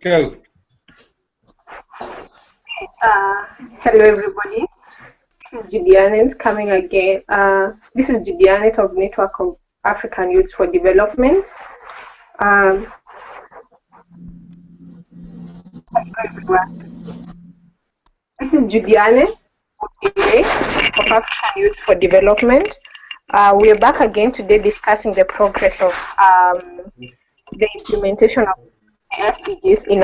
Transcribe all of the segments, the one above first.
Go. Hello everybody. This is Gideanet coming again. This is Gideanet of Network of African Youth for Development. Hello everyone. This is Gideanet of African Youth for Development. We are back again today discussing the progress of the implementation of SDGs in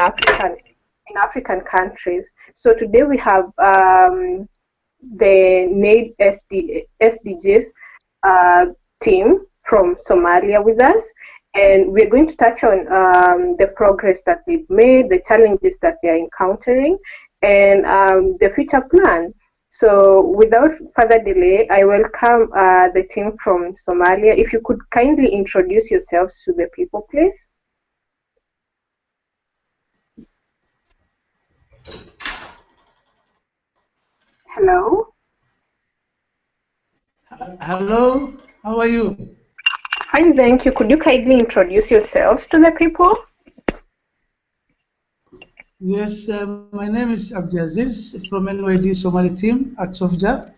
African countries. So today we have the NAID SDGs team from Somalia with us, and we're going to touch on the progress that they've made, the challenges that they're encountering, and the future plan. So without further delay, I welcome the team from Somalia. If you could kindly introduce yourselves to the people, please. Hello. Hello, how are you? Fine, thank you. Could you kindly introduce yourselves to the people? Yes, my name is Abdiaziz from NYD Somali team at SOYVGA.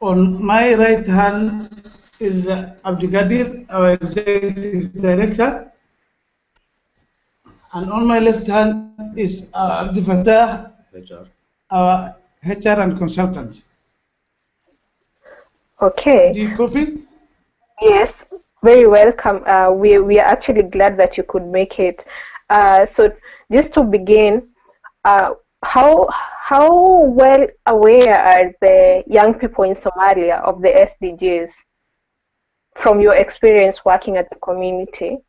On my right hand is Abdigadir, our executive director. And on my left hand is Abdi Fattah, our HR and consultant. Okay. Do you copy? Yes, very welcome. We are actually glad that you could make it. So just to begin, how well aware are the young people in Somalia of the SDGs from your experience working at the community?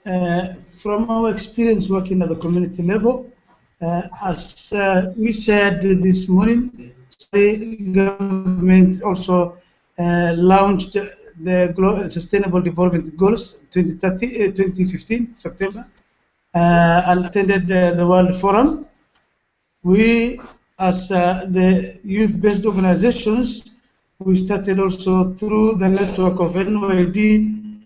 From our experience working at the community level, as we shared this morning, the government also launched the Sustainable Development Goals 2015, September, and attended the World Forum. We, as the youth-based organizations, we started also through the network of NYD,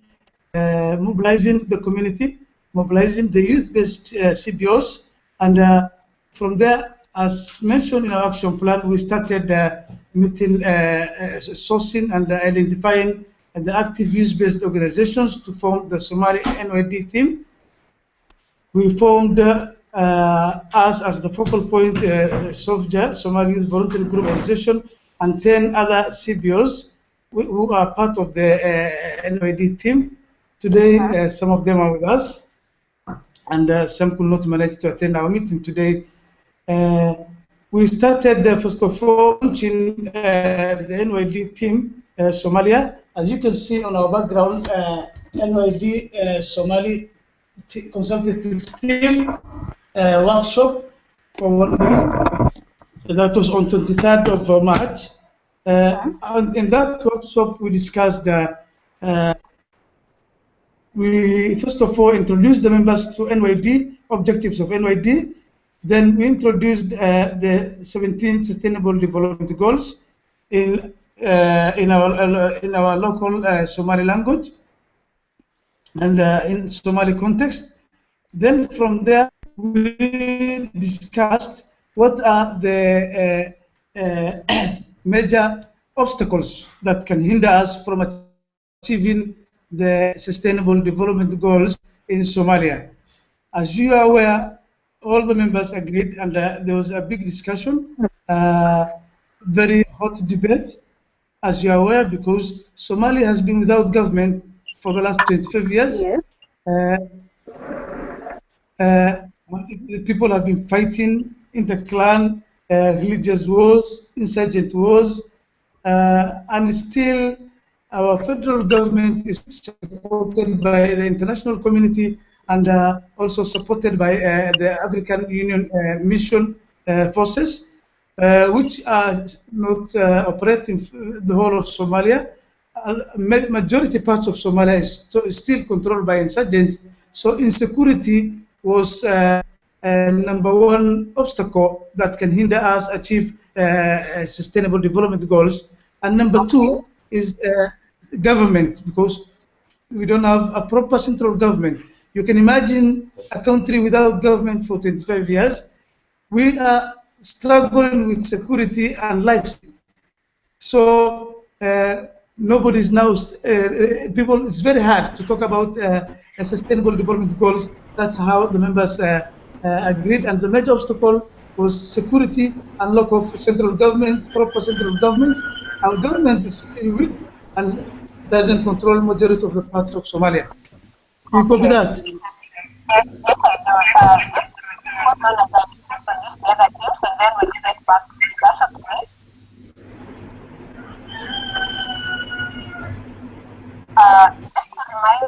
mobilizing the community, mobilizing the youth-based CBOs, and from there, as mentioned in our action plan, we started meeting, sourcing and identifying the active youth-based organizations to form the Somali NYD team. We formed us as the focal point, SOYVGA, Somali Youth Voluntary Group Organization, and 10 other CBOs who are part of the NYD team. Today, some of them are with us, and some could not manage to attend our meeting today. We started, first of all, launching the NYD team, Somalia. As you can see on our background, NYD Somali Consultative Team workshop for 1 week. That was on 23rd of March. And in that workshop, we discussed we first of all introduced the members to NYD, objectives of NYD. Then we introduced the 17 Sustainable Development Goals in our local Somali language and in Somali context. Then from there we discussed what are the major obstacles that can hinder us from achieving the Sustainable Development Goals in Somalia. As you are aware, all the members agreed, and there was a big discussion, very hot debate, as you are aware, because Somalia has been without government for the last 25 years. People have been fighting inter-clan, religious wars, insurgent wars, and still our federal government is supported by the international community and also supported by the African Union mission forces, which are not operating the whole of Somalia. Majority parts of Somalia is still controlled by insurgents, so insecurity was #1 obstacle that can hinder us achieve sustainable development goals. And #2 is government, because we don't have a proper central government. You can imagine a country without government for 25 years. We are struggling with security and life. So nobody is now, people, it's very hard to talk about sustainable development goals. That's how the members agreed. And the major obstacle was security and lack of central government, proper central government. Our government is still weak and doesn't control majority of the parts of Somalia. You copy that? Yes, yes, I do. Just hold on as I introduce the other teams, and then we'll get back to discussion, okay? Just to remind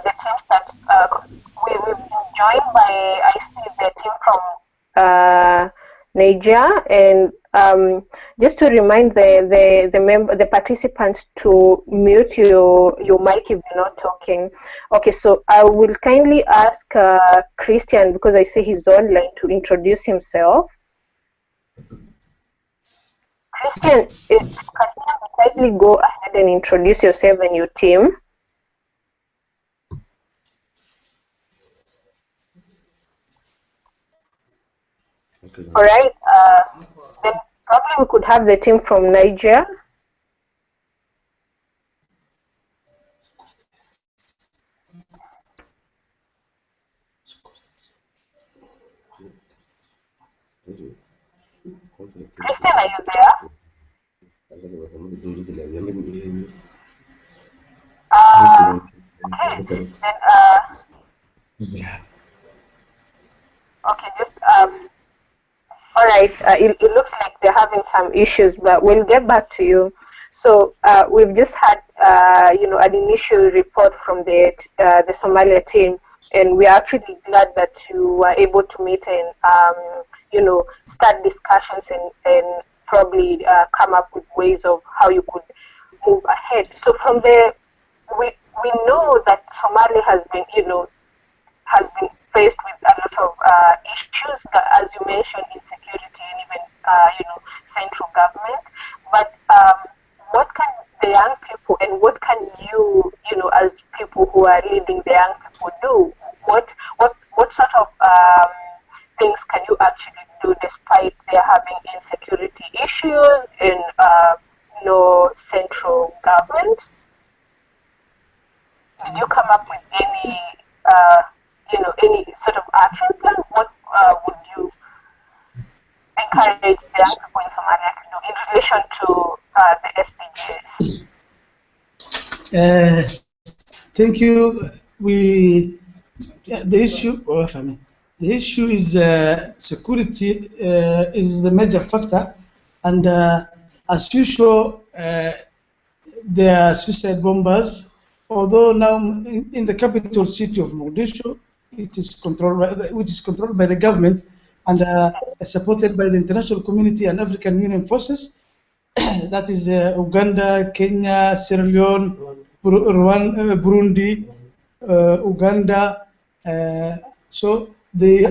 the teams that we've been joined by, I see the team from Niger, and just to remind the participants to mute your mic if you're not talking. Okay, so I will kindly ask Christian, because I see he's online, to introduce himself. Christian, can you kindly go ahead and introduce yourself and your team? Okay. All right. Then probably we could have the team from Niger. Christian, are you there? Okay. Then okay, just all right. It looks like they're having some issues, but we'll get back to you. So we've just had an initial report from the Somalia team, and we're actually glad that you were able to meet and start discussions and probably come up with ways of how you could move ahead. So from there, we know that Somalia has been faced with a lot of issues, as you mentioned, insecurity and even central government. But what can the young people, and what can you as people who are leading the young people do? What sort of things can you actually do despite there having insecurity issues in no central government? Did you come up with any any sort of action plan? What would you encourage the young people in Somalia to do in relation to the SDGs? Thank you. The issue is security is the major factor, and as usual, there are suicide bombers. Although now in the capital city of Mogadishu, which is controlled by the government and supported by the international community and African Union forces, that is Uganda, Kenya, Sierra Leone, Rwanda, Burundi, Uganda. So they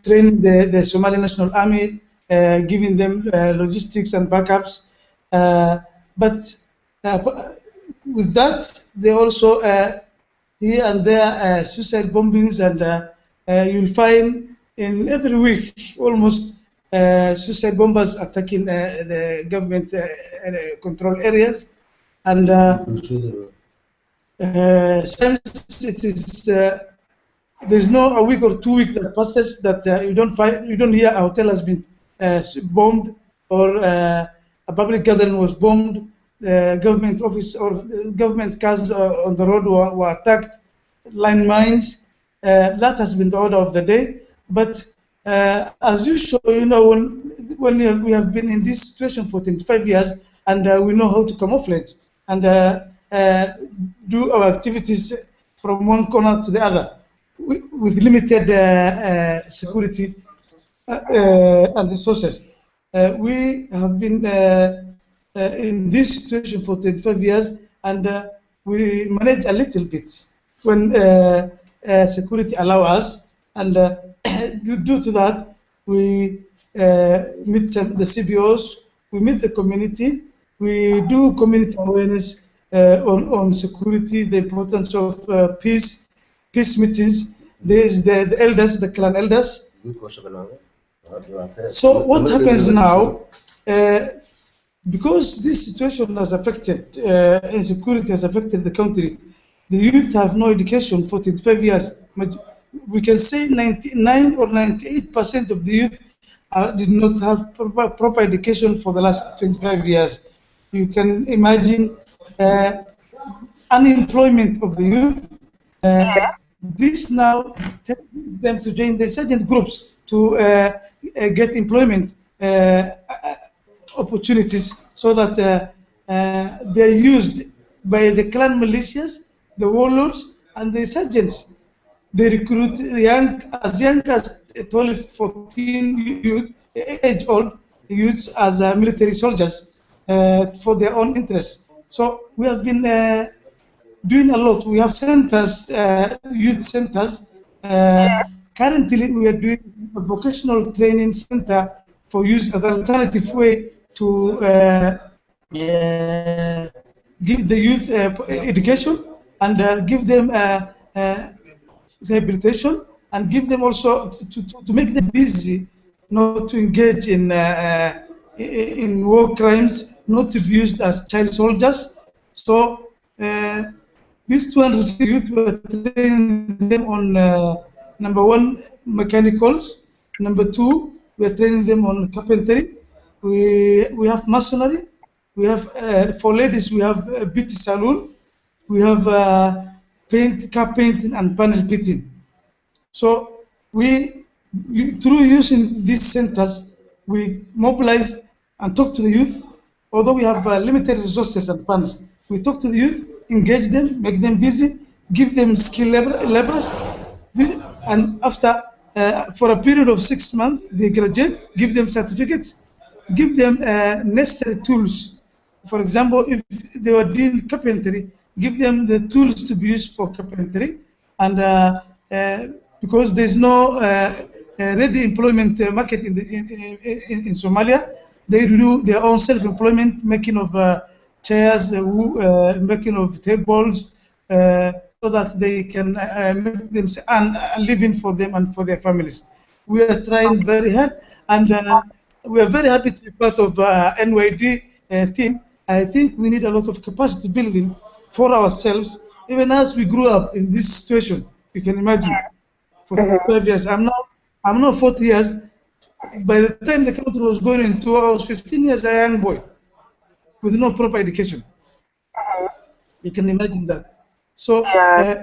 train the Somali National Army, giving them logistics and backups. But with that, they also here and there suicide bombings, and you'll find in every week almost suicide bombers attacking the government control areas. And since it is there's no a week or 2 weeks that passes that you don't hear a hotel has been bombed or a public gathering was bombed. Government office or government cars on the road were attacked, line mines. That has been the order of the day. But as usual, when we have been in this situation for 25 years, and we know how to camouflage and do our activities from one corner to the other with limited security and resources. We have been in this situation for 25 years, and we manage a little bit when security allow us, and due to that, we meet the CBOs, we meet the community, we do community awareness on security, the importance of peace meetings, There's the elders, the clan elders. So what happens now, because this situation has affected, insecurity has affected the country, the youth have no education for 25 years. We can say 99 or 98% of the youth did not have proper education for the last 25 years. You can imagine unemployment of the youth. This now tells them to join the insurgent groups to get employment opportunities, so that they're used by the clan militias, the warlords, and the insurgents. They recruit as young as 12, 14 youth, age-old youths as military soldiers for their own interests. So we have been doing a lot. We have centers, youth centers. Currently, we are doing a vocational training center for youth as an alternative way to give the youth education and give them rehabilitation, and give them also to make them busy, not to engage in war crimes, not to be used as child soldiers. So these 200 youth were training them on number one, mechanicals. Number two, we are training them on carpentry. We have masonry. We have for ladies, we have a beauty salon. We have car painting and panel beating. So through using these centers, we mobilize and talk to the youth. Although we have limited resources and funds, we talk to the youth, engage them, make them busy, give them skill levels, and after for a period of 6 months, they graduate, give them certificates, give them necessary tools. For example, if they were doing carpentry, give them the tools to be used for carpentry, and because there's no ready employment market in Somalia, they do their own self-employment, making of chairs, making of tables, so that they can make them a living for them and for their families. We are trying very hard, and we are very happy to be part of NYD team. I think we need a lot of capacity building for ourselves, even as we grew up in this situation. You can imagine, for 12 years. I'm now 40 years. By the time the country was going into, I was 15 years a young boy with no proper education. You can imagine that. So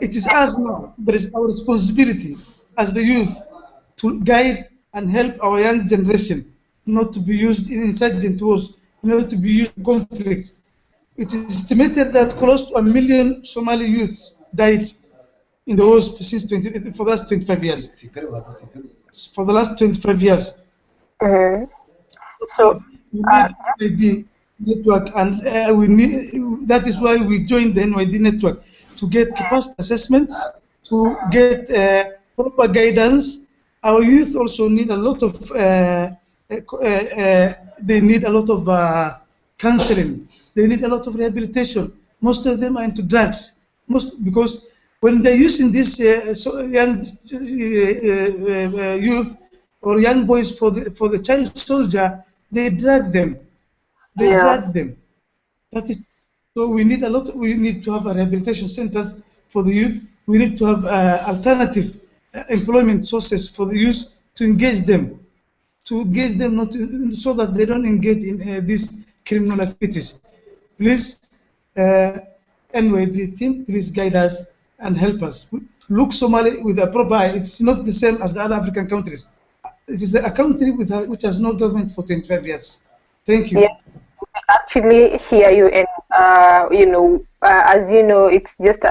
it is us now. There is our responsibility as the youth to guide and help our young generation not to be used in insurgent wars, not to be used in conflicts. It is estimated that close to 1 million Somali youths died in the wars for the last 25 years. For the last 25 years. So we need the network, and that is why we joined the NYD network, to get capacity assessments, to get proper guidance. Our youth also need a lot of they need a lot of counseling. They need a lot of rehabilitation. Most of them are into drugs. Because when they're using this young youth or young boys for the child soldier, they drag them. They drag them. That is. So we need a lot. We need to have rehabilitation centers for the youth. We need to have alternative employment sources for the youth to engage them, not so that they don't engage in these criminal activities. Please, NYD team, please guide us and help us. Look Somalia with a proper eye. It's not the same as the other African countries. It is a country which has no government for 25 years. Thank you. Yes, I actually hear you, and as you know, it's just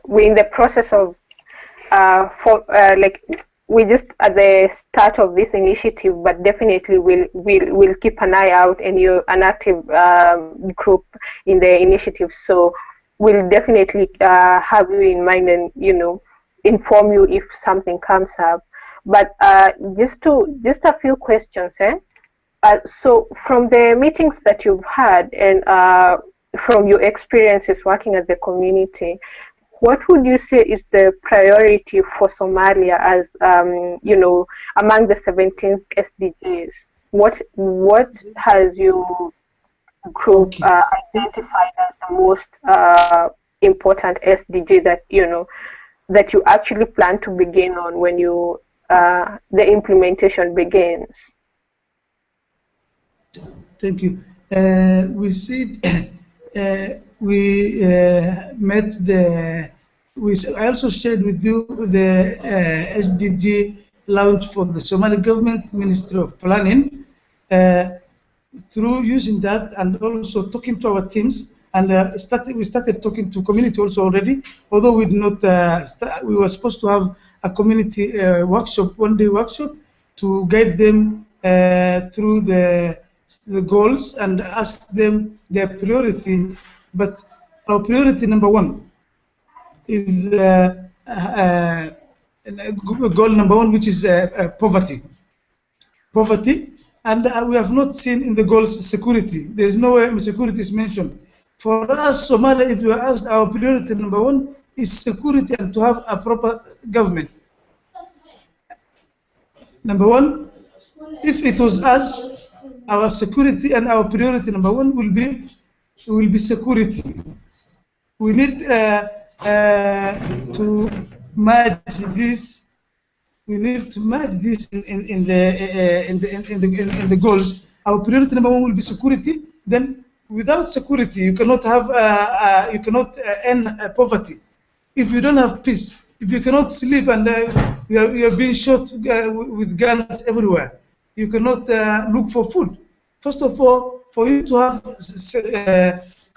we're in the process of we're just at the start of this initiative, but definitely we'll keep an eye out, and you're an active group in the initiative, so we'll definitely have you in mind and inform you if something comes up. But just a few questions, so from the meetings that you've had and from your experiences working at the community, what would you say is the priority for Somalia as, among the 17 SDGs? What has your group identified as the most important SDG that that you actually plan to begin on when the implementation begins? Thank you. We see we met I also shared with you the SDG launch for the Somali government, Ministry of Planning. Through using that and also talking to our teams, and we started talking to community also already, although we did not we were supposed to have a community workshop, one-day workshop, to guide them through the goals and ask them their priority. But our priority number one is goal number one, which is poverty. And we have not seen in the goals security. There's no way security is mentioned. For us, Somalia, if you are asked, our priority number one is security and to have a proper government. Number one, if it was us, our security and our priority number one will be security. We need to merge this. We need to merge this in the goals. Our priority number one will be security. Then, without security, you cannot have end poverty. If you don't have peace, if you cannot sleep and you are being shot with guns everywhere, you cannot look for food. First of all, for you to have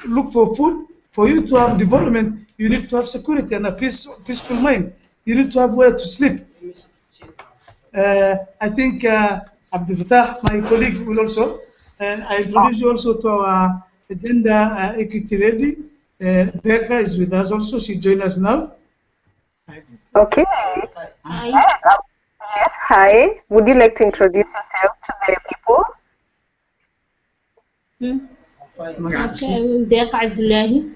look for food, for you to have development, you need to have security and a peaceful mind. You need to have where to sleep. I think Abdul Fattah, my colleague, will also. I introduce you also to our gender equity lady. Becca is with us also. She joined us now. Okay. Hi. Yes, hi. Would you like to introduce yourself to the people? Okay, I'm Becca Abdullahi.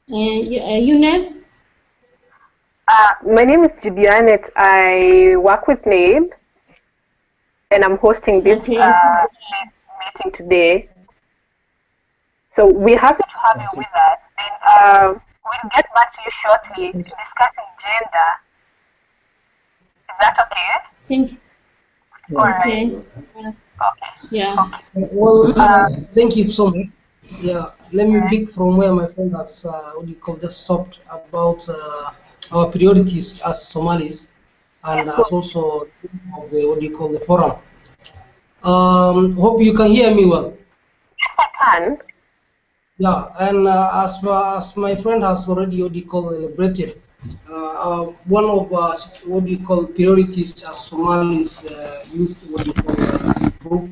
Yes. Your name? My name is Julianet. I work with NABE, and I'm hosting this meeting today. So we're happy to have you with us, and we'll get back to you shortly discussing gender. Is that okay? Thank you. All right. Okay. Okay. Yeah. Well, thank you so much. Yeah, let me pick from where my friend has just stopped about our priorities as Somalis, and as also of the forum. Hope you can hear me well. Yes, I can. Yeah, and as far as my friend has already elaborated, one of priorities as Somalis youth group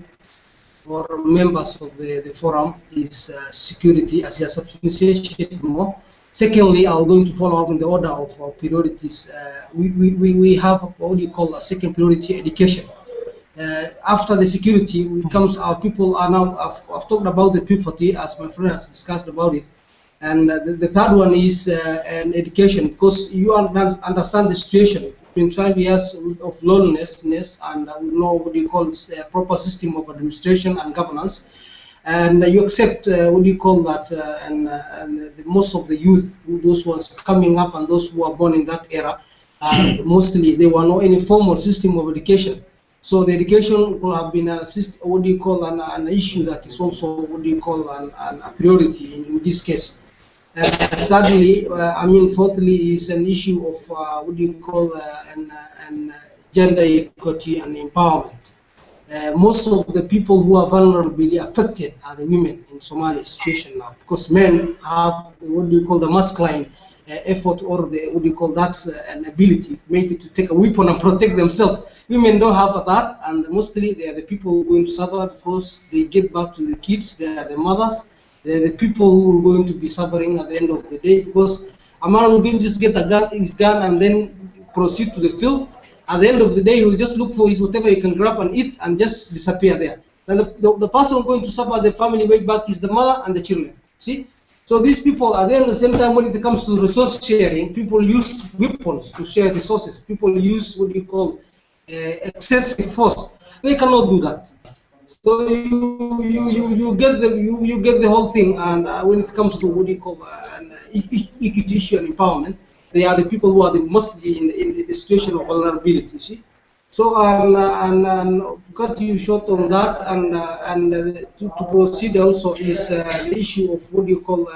or members of the forum is security, as he has substantiated more. Secondly, I'm going to follow up in the order of our priorities. We have a second priority, education. After the security comes our people are now, I've talked about the poverty as my friend has discussed about it. And the third one is an education, because you understand the situation. Between 12 years of lawlessness and we know a proper system of administration and governance. And you accept most of the youth, those ones coming up and those who are born in that era, mostly there were no any formal system of education. So the education will have been an issue that is also a priority in this case. Thirdly, fourthly is an issue of gender equity and empowerment. Most of the people who are vulnerably affected are the women in Somalia situation now, because men have the masculine effort or an ability maybe to take a weapon and protect themselves. Women don't have that, and mostly they are the people who are going to suffer because they give back to the kids, they are the mothers, they are the people who are going to be suffering at the end of the day, because a man will just get his gun and then proceed to the field. At the end of the day, he will just look for his whatever he can grab and eat and just disappear there. And the person going to suffer the family way back is the mother and the children. See? So these people are then at the same time when it comes to resource sharing, people use weapons to share resources. People use what you call excessive force. They cannot do that. So you get the whole thing, and when it comes to what you call equity issue and empowerment, they are the people who are the mostly in the situation of vulnerability. See, so and to cut you short on that, and to proceed also is the issue of what you call.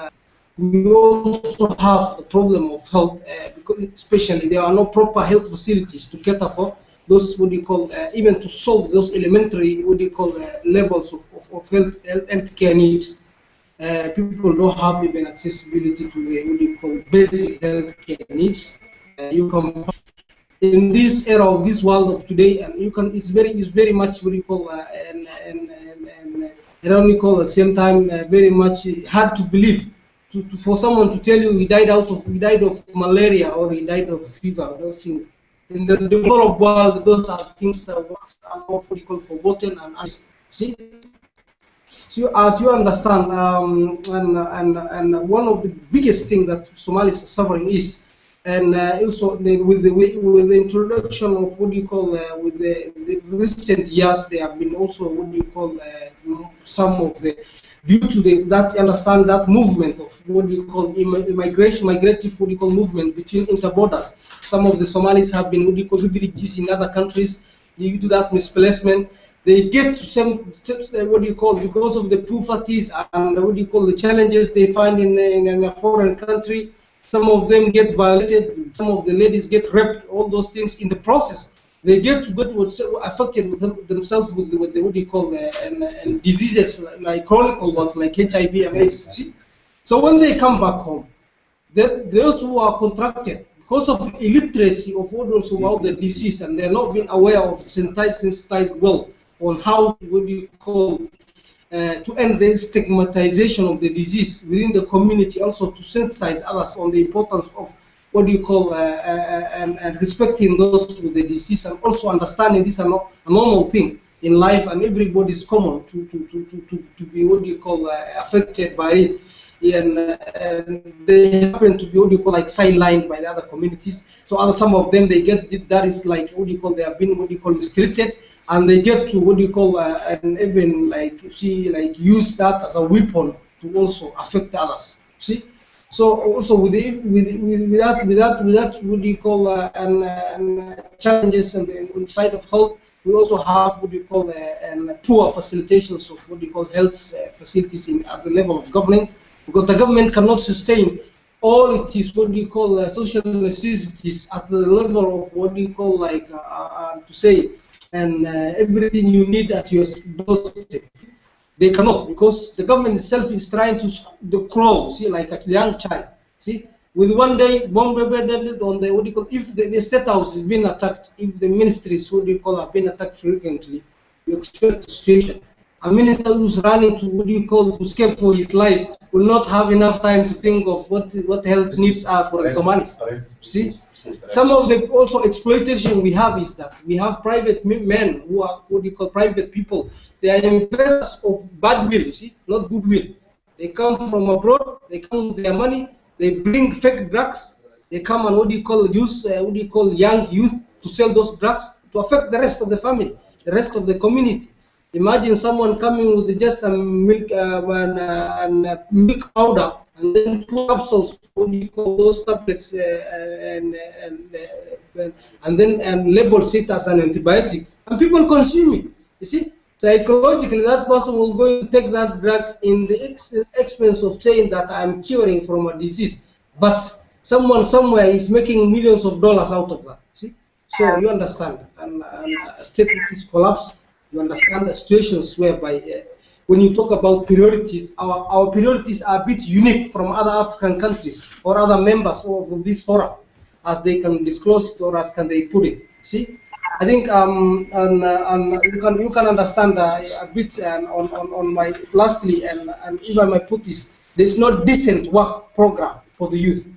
We also have the problem of health, because especially there are no proper health facilities to cater for those what you call even to solve those elementary what you call levels of health care needs. People don't have even accessibility to the what you call basic health care needs. You can in this era of this world of today, and you can it's very much what you call and ironical at the same time, very much hard to believe. For someone to tell you he died of malaria or he died of fever, those things. In the developed world, those are things that are not what you call forgotten and see. So as you understand, and one of the biggest things that Somalis are suffering is, and also with the introduction of what you call with the recent years, there have been also what you call some of the due to that movement of what you call migrative what you call movement between interborders. Some of the Somalis have been what you call refugees in other countries due to that misplacement. They get to some what you call because of the poverties and what you call the challenges they find in a foreign country. Some of them get violated. Some of the ladies get raped. All those things in the process. They get affected with themselves with what you call and diseases like chronic ones like HIV and AIDS. See? So when they come back home, those who are contracted because of illiteracy of what also about the disease, and they're not being aware of sensitized well on how what you call to end the stigmatization of the disease within the community, also to sensitize others on the importance of what do you call and respecting those with the disease, and also understanding this is a normal thing in life, and everybody's common to be what do you call affected by it, and they happen to be what do you call like sidelined by the other communities. So some of them they get that is like what do you call they have been what do you call mistreated, and they get to what do you call and even like use that as a weapon to also affect others. See. So also with that what do you call and challenges and the side of health, we also have what do you call and poor facilitations of what do you call health facilities at the level of government, because the government cannot sustain all it is what do you call social necessities at the level of what do you call like to say and everything you need at your doorstep. They cannot, because the government itself is trying to crawl, see, like a young child. See, with one day, bomb on the what do you call, if the state house is being attacked, if the ministries what do you call are being attacked frequently, you expect the situation. A minister who's running to what do you call to escape for his life will not have enough time to think of what health needs are for the Somalis. See, some of the also exploitation we have is that we have private men who are what do you call private people. They are investors of bad will, see, not goodwill. They come from abroad, they come with their money, they bring fake drugs, they come and what do you call use what do you call young youth to sell those drugs to affect the rest of the family, the rest of the community. Imagine someone coming with just a milk and milk powder, and then 2 capsules, what do you call those tablets, and then labels it as an antibiotic, and people consume it. You see, psychologically, that person will go to take that drug in the expense of saying that I'm curing from a disease, but someone somewhere is making millions of dollars out of that. See, so you understand, and a state is collapsed. You understand the situations whereby when you talk about priorities, our priorities are a bit unique from other African countries or other members of this forum, as they can disclose it or as can they put it. See, I think and you can understand a bit on my lastly and if I might put this, there's no decent work program for the youth.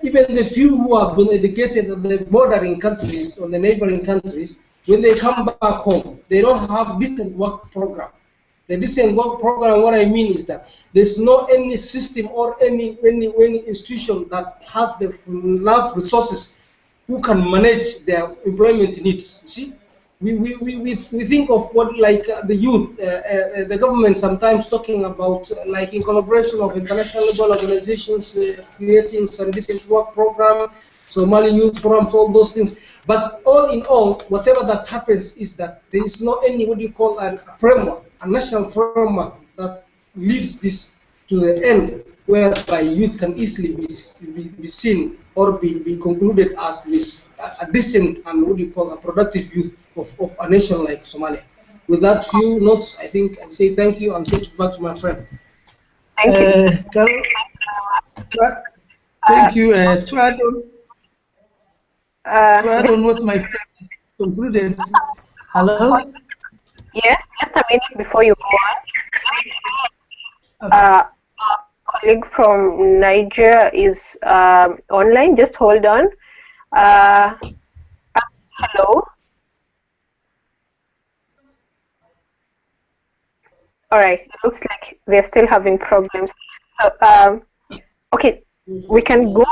Even the few who have been educated in the bordering countries or the neighboring countries, when they come back home, they don't have decent work program. The decent work program, what I mean is that there's no any system or any institution that has the enough resources who can manage their employment needs. You see, we think of what like the youth, the government sometimes talking about like in collaboration of international labor organizations creating some decent work program, Somali youth forums, all those things. But all in all, whatever that happens is that there is no any what you call a framework, a national framework that leads this to the end, whereby youth can easily be seen or be concluded as this a decent and what do you call a productive youth of a nation like Somalia. With that few notes, I think I say thank you and take it back to my friend. Carol, thank you. To add on what my friend concluded. Hello? Yes, just a minute before you go on. Okay. Our colleague from Niger is online. Just hold on. Hello? All right. It looks like they're still having problems. So, okay, we can go on.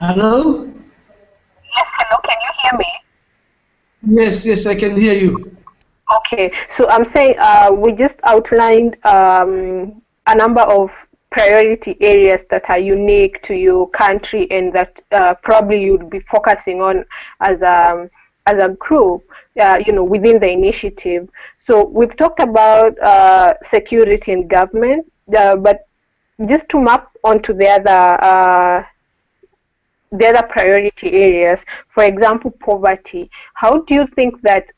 Hello? Yes, hello, can you hear me? Yes, I can hear you. Okay, so I'm saying we just outlined a number of priority areas that are unique to your country and that probably you'd be focusing on as a group, within the initiative. So we've talked about security and government, but just to map onto the other priority areas, for example, poverty. How do you think that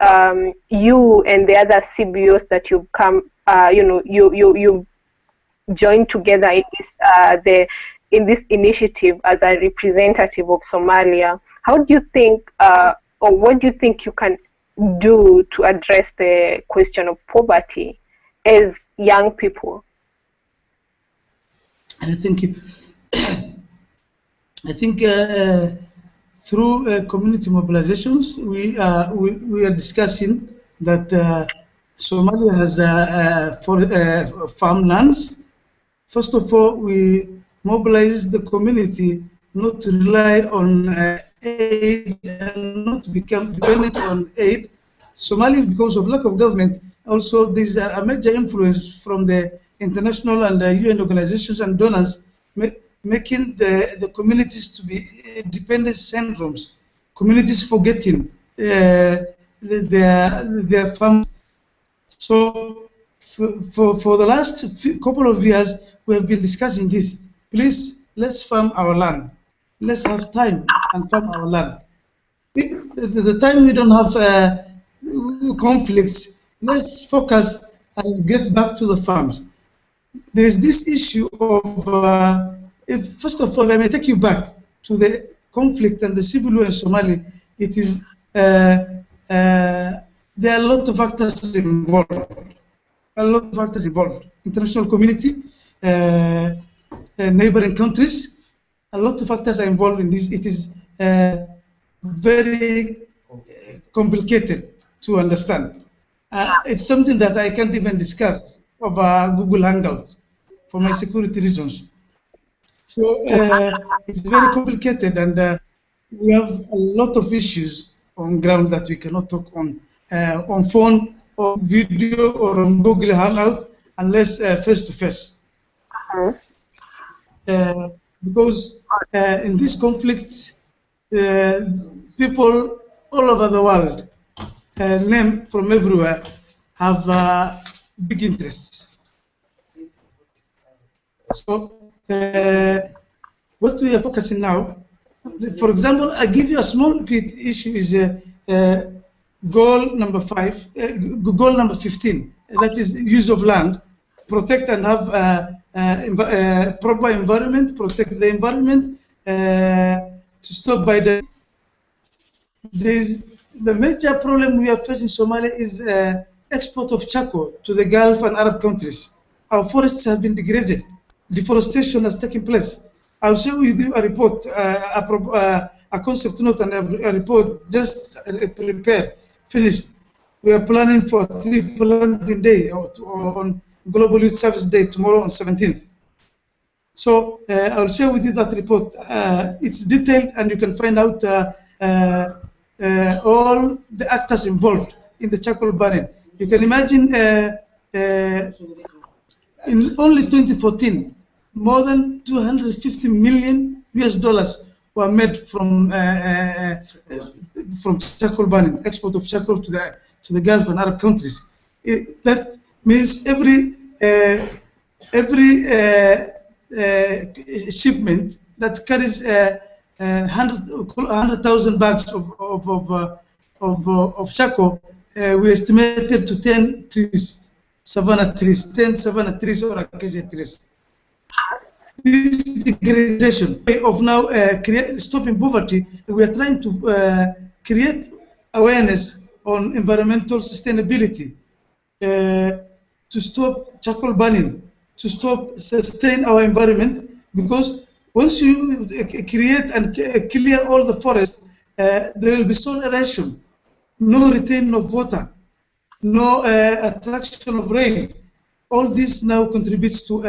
you and the other CBOs that you've come, you joined together in this initiative as a representative of Somalia? How do you think, or what do you think you can do to address the question of poverty as young people? I think through community mobilizations, we are discussing that Somalia has farmlands. First of all, we mobilize the community not to rely on aid and not to become dependent on aid. Somalia, because of lack of government, also there's a major influence from the international and UN organizations and donors, making the communities to be dependent syndromes, communities forgetting their families. So for the last couple of years, we have been discussing this. Please, let's farm our land. Let's have time and farm our land. The time we don't have conflicts, let's focus and get back to the farms. There is this issue of, first of all, if I may take you back to the conflict and the civil war in Somalia, it is, there are a lot of factors involved. International community, neighboring countries, a lot of factors are involved in this. It is very complicated to understand. It's something that I can't even discuss over Google Hangouts for my security reasons. So it's very complicated, and we have a lot of issues on ground that we cannot talk on phone or video or on Google Hangout unless face to face. Because in this conflict, people all over the world, name from everywhere, have big interests. So what we are focusing now, for example, I give you a small bit issue is goal number 5, goal number 15, that is use of land, protect and have proper environment, protect the environment, to stop by the major problem we are facing in Somalia is export of charcoal to the Gulf and Arab countries. Our forests have been degraded. Deforestation has taken place. I'll share with you a report, a concept note and a report just prepared, finished. We are planning for a tree planting day on Global Youth Service Day tomorrow on 17th. So I'll share with you that report. It's detailed and you can find out all the actors involved in the charcoal burning. You can imagine in only 2014, more than 250 million US dollars were made from charcoal burning, export of charcoal to the Gulf and Arab countries. That means every shipment that carries 100,000 bags of charcoal, we estimated to 10 trees, 10 savanna trees or acacia trees. This degradation of now stopping poverty, we are trying to create awareness on environmental sustainability, to stop charcoal burning, to sustain our environment, because once you create and clear all the forests, there will be soil erosion, no retention of water, no attraction of rain. All this now contributes to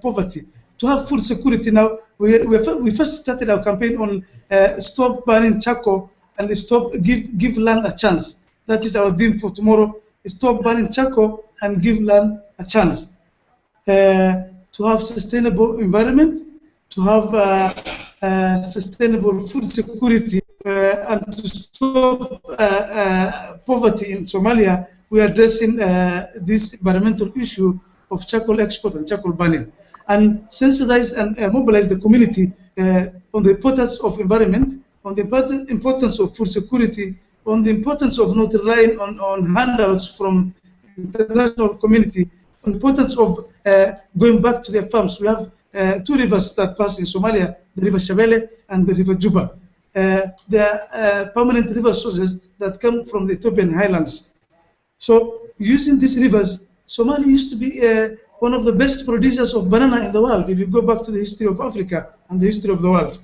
poverty. To have food security now, we first started our campaign on stop burning charcoal and give land a chance. That is our theme for tomorrow. Stop burning charcoal and give land a chance. To have sustainable environment, to have sustainable food security, and to stop poverty in Somalia, we are addressing this environmental issue of charcoal export and charcoal burning, and sensitize and mobilize the community on the importance of environment, on the importance of food security, on the importance of not relying on handouts from international community, on the importance of going back to their farms. We have two rivers that pass in Somalia, the River Shabelle and the River Juba. They are permanent river sources that come from the Ethiopian highlands. So using these rivers, Somalia used to be one of the best producers of banana in the world, if you go back to the history of Africa and the history of the world.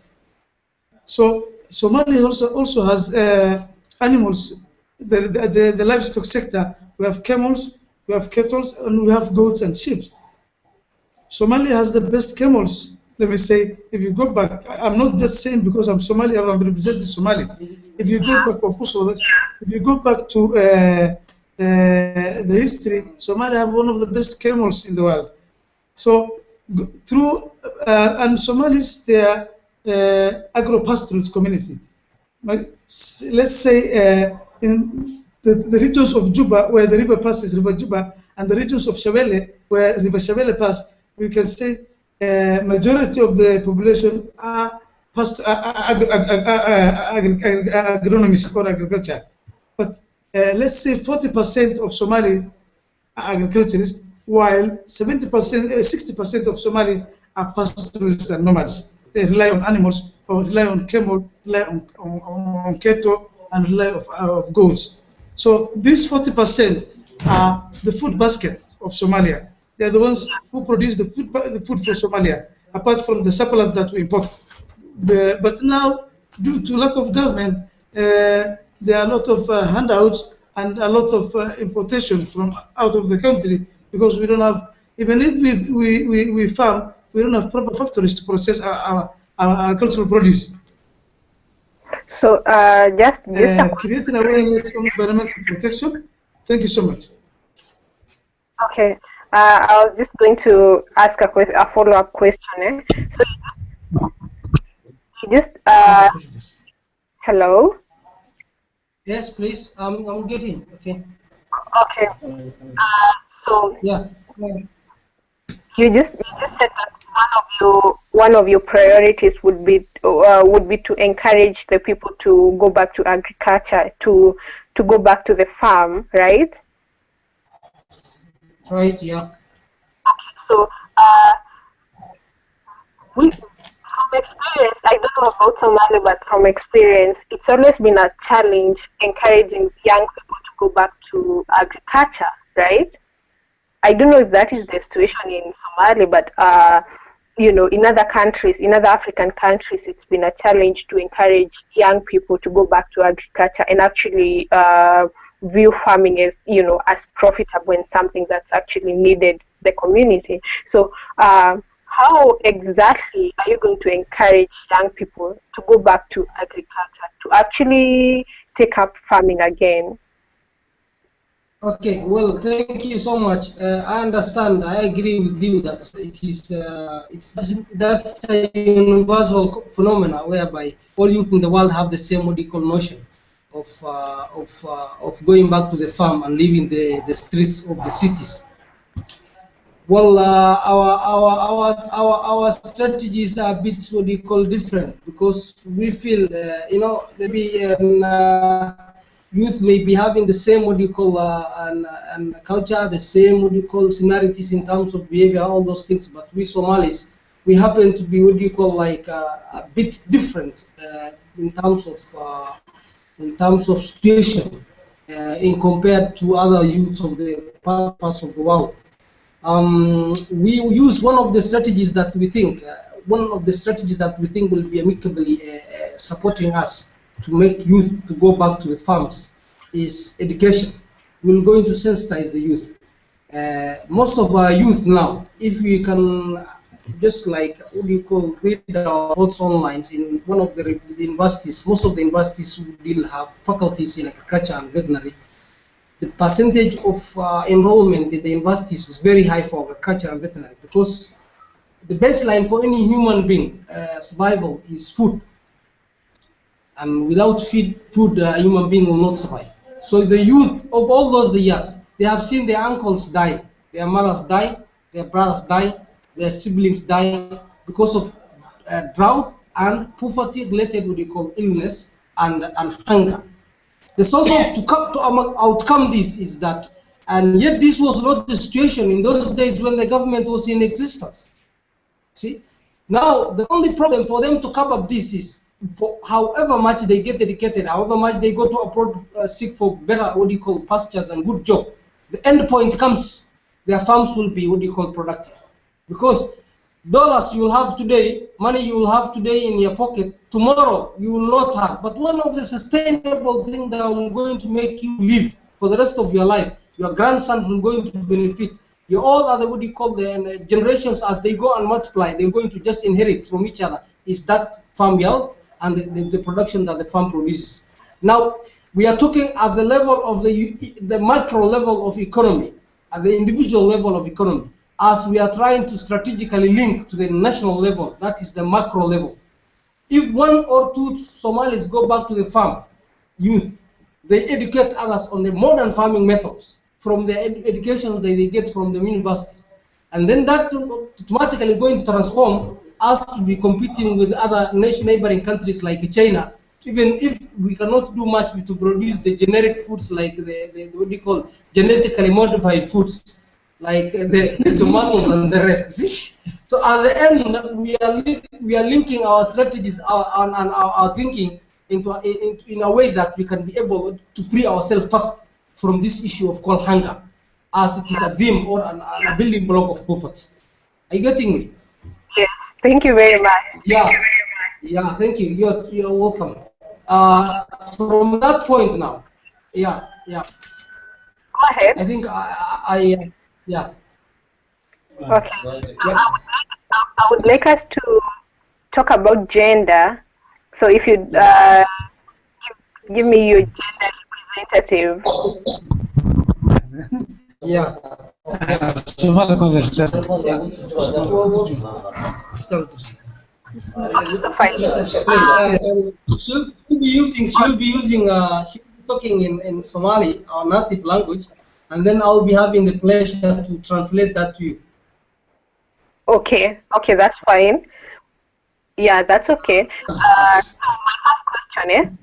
So Somalia also has animals, the livestock sector. We have camels, we have cattle, and we have goats and sheep. Somalia has the best camels. Let me say, if you go back, I'm not just saying because I'm Somali or I'm representing Somali. If you go back, to the history, Somalia have one of the best camels in the world. So and Somalis, they are agro-pastoralist community. Let's say in the regions of Juba, where the river passes, River Juba, and the regions of Shabelle, where River Shabelle passes, we can say majority of the population are agronomists or agriculture. But let's say 40% of Somali are agriculturists, while 60% of Somali are pastoralists and nomads. They rely on animals, or rely on camel, rely on cattle, and rely on goats. So these 40% are the food basket of Somalia. They are the ones who produce the food for Somalia, apart from the surplus that we import. But now, due to lack of government, there are a lot of handouts and a lot of importation from out of the country, because we don't have, even if we farm, we don't have proper factories to process our agricultural produce. So just creating awareness on environmental protection. Thank you so much. Okay. I was just going to ask a follow-up question. So you just hello? Yes, please. I'm getting. Okay. Okay. So yeah. You just said that one of your priorities would be to encourage the people to go back to agriculture, to go back to the farm, right? Right, yeah. Okay, so from experience, I don't know about Somalia, but from experience, it's always been a challenge encouraging young people to go back to agriculture, right? I don't know if that is the situation in Somalia, but in other countries, in other African countries, it's been a challenge to encourage young people to go back to agriculture and actually view farming as, as profitable and something that's actually needed the community. So how exactly are you going to encourage young people to go back to agriculture, to actually take up farming again? Okay, well, thank you so much. I understand. I agree with you that that's a universal phenomena whereby all youth in the world have the same what you call notion of going back to the farm and leaving the streets of the cities. Well, our strategies are a bit what you call different, because we feel maybe youth may be having the same what you call and culture, the same what you call similarities in terms of behavior, all those things. But we Somalis, we happen to be what you call like a bit different in terms of situation in compared to other youths of the parts of the world. We use one of the strategies that we think will be amicably supporting us to make youth to go back to the farms is education. We're going to sensitize the youth. Most of our youth now, if we can just like what do you call read our reports online in one of the universities, most of the universities will have faculties in agriculture and veterinary. The percentage of enrollment in the universities is very high for agriculture and veterinary, because the baseline for any human being survival is food, and without food, a human being will not survive. So the youth of all those years, they have seen their uncles die, their mothers die, their brothers die, their siblings die because of drought and poverty related what you call illness and hunger. The source of to outcome this is that, and yet this was not the situation in those days when the government was in existence. See, now the only problem for them to cover up this is, for however much they get educated, however much they go to abroad, seek for better what you call pastures and good job, the end point comes, their farms will be what you call productive, because dollars you will have today, money you will have today in your pocket, tomorrow you will not have. But one of the sustainable things that are going to make you live for the rest of your life, your grandsons will going to benefit, your all other what you call the generations, as they go and multiply, they're going to just inherit from each other, is that farm yield and the production that the farm produces. Now we are talking at the level of the macro level of economy, at the individual level of economy, as we are trying to strategically link to the national level, that is the macro level. If one or two Somalis go back to the farm, youth, they educate others on the modern farming methods from the education that they get from the universities. And then that automatically going to transform us to be competing with other neighboring countries like China. Even if we cannot do much to produce the generic foods like the what do you call genetically modified foods, like the tomatoes and the rest. See? So at the end, we are linking our strategies and our thinking in a way that we can be able to free ourselves first from this issue of called hunger, as it is a theme or a building block of poverty. Are you getting me? Yes. Thank you very much. Yeah. Yeah. Thank you. You're welcome. From that point now, yeah. Go ahead. I think yeah. Okay. I would like us to talk about gender. So if you give me your gender representative. Yeah. She'll be talking in Somali, our native language, and then I'll be having the pleasure to translate that to you. Okay, that's fine. Yeah, that's okay. So my first question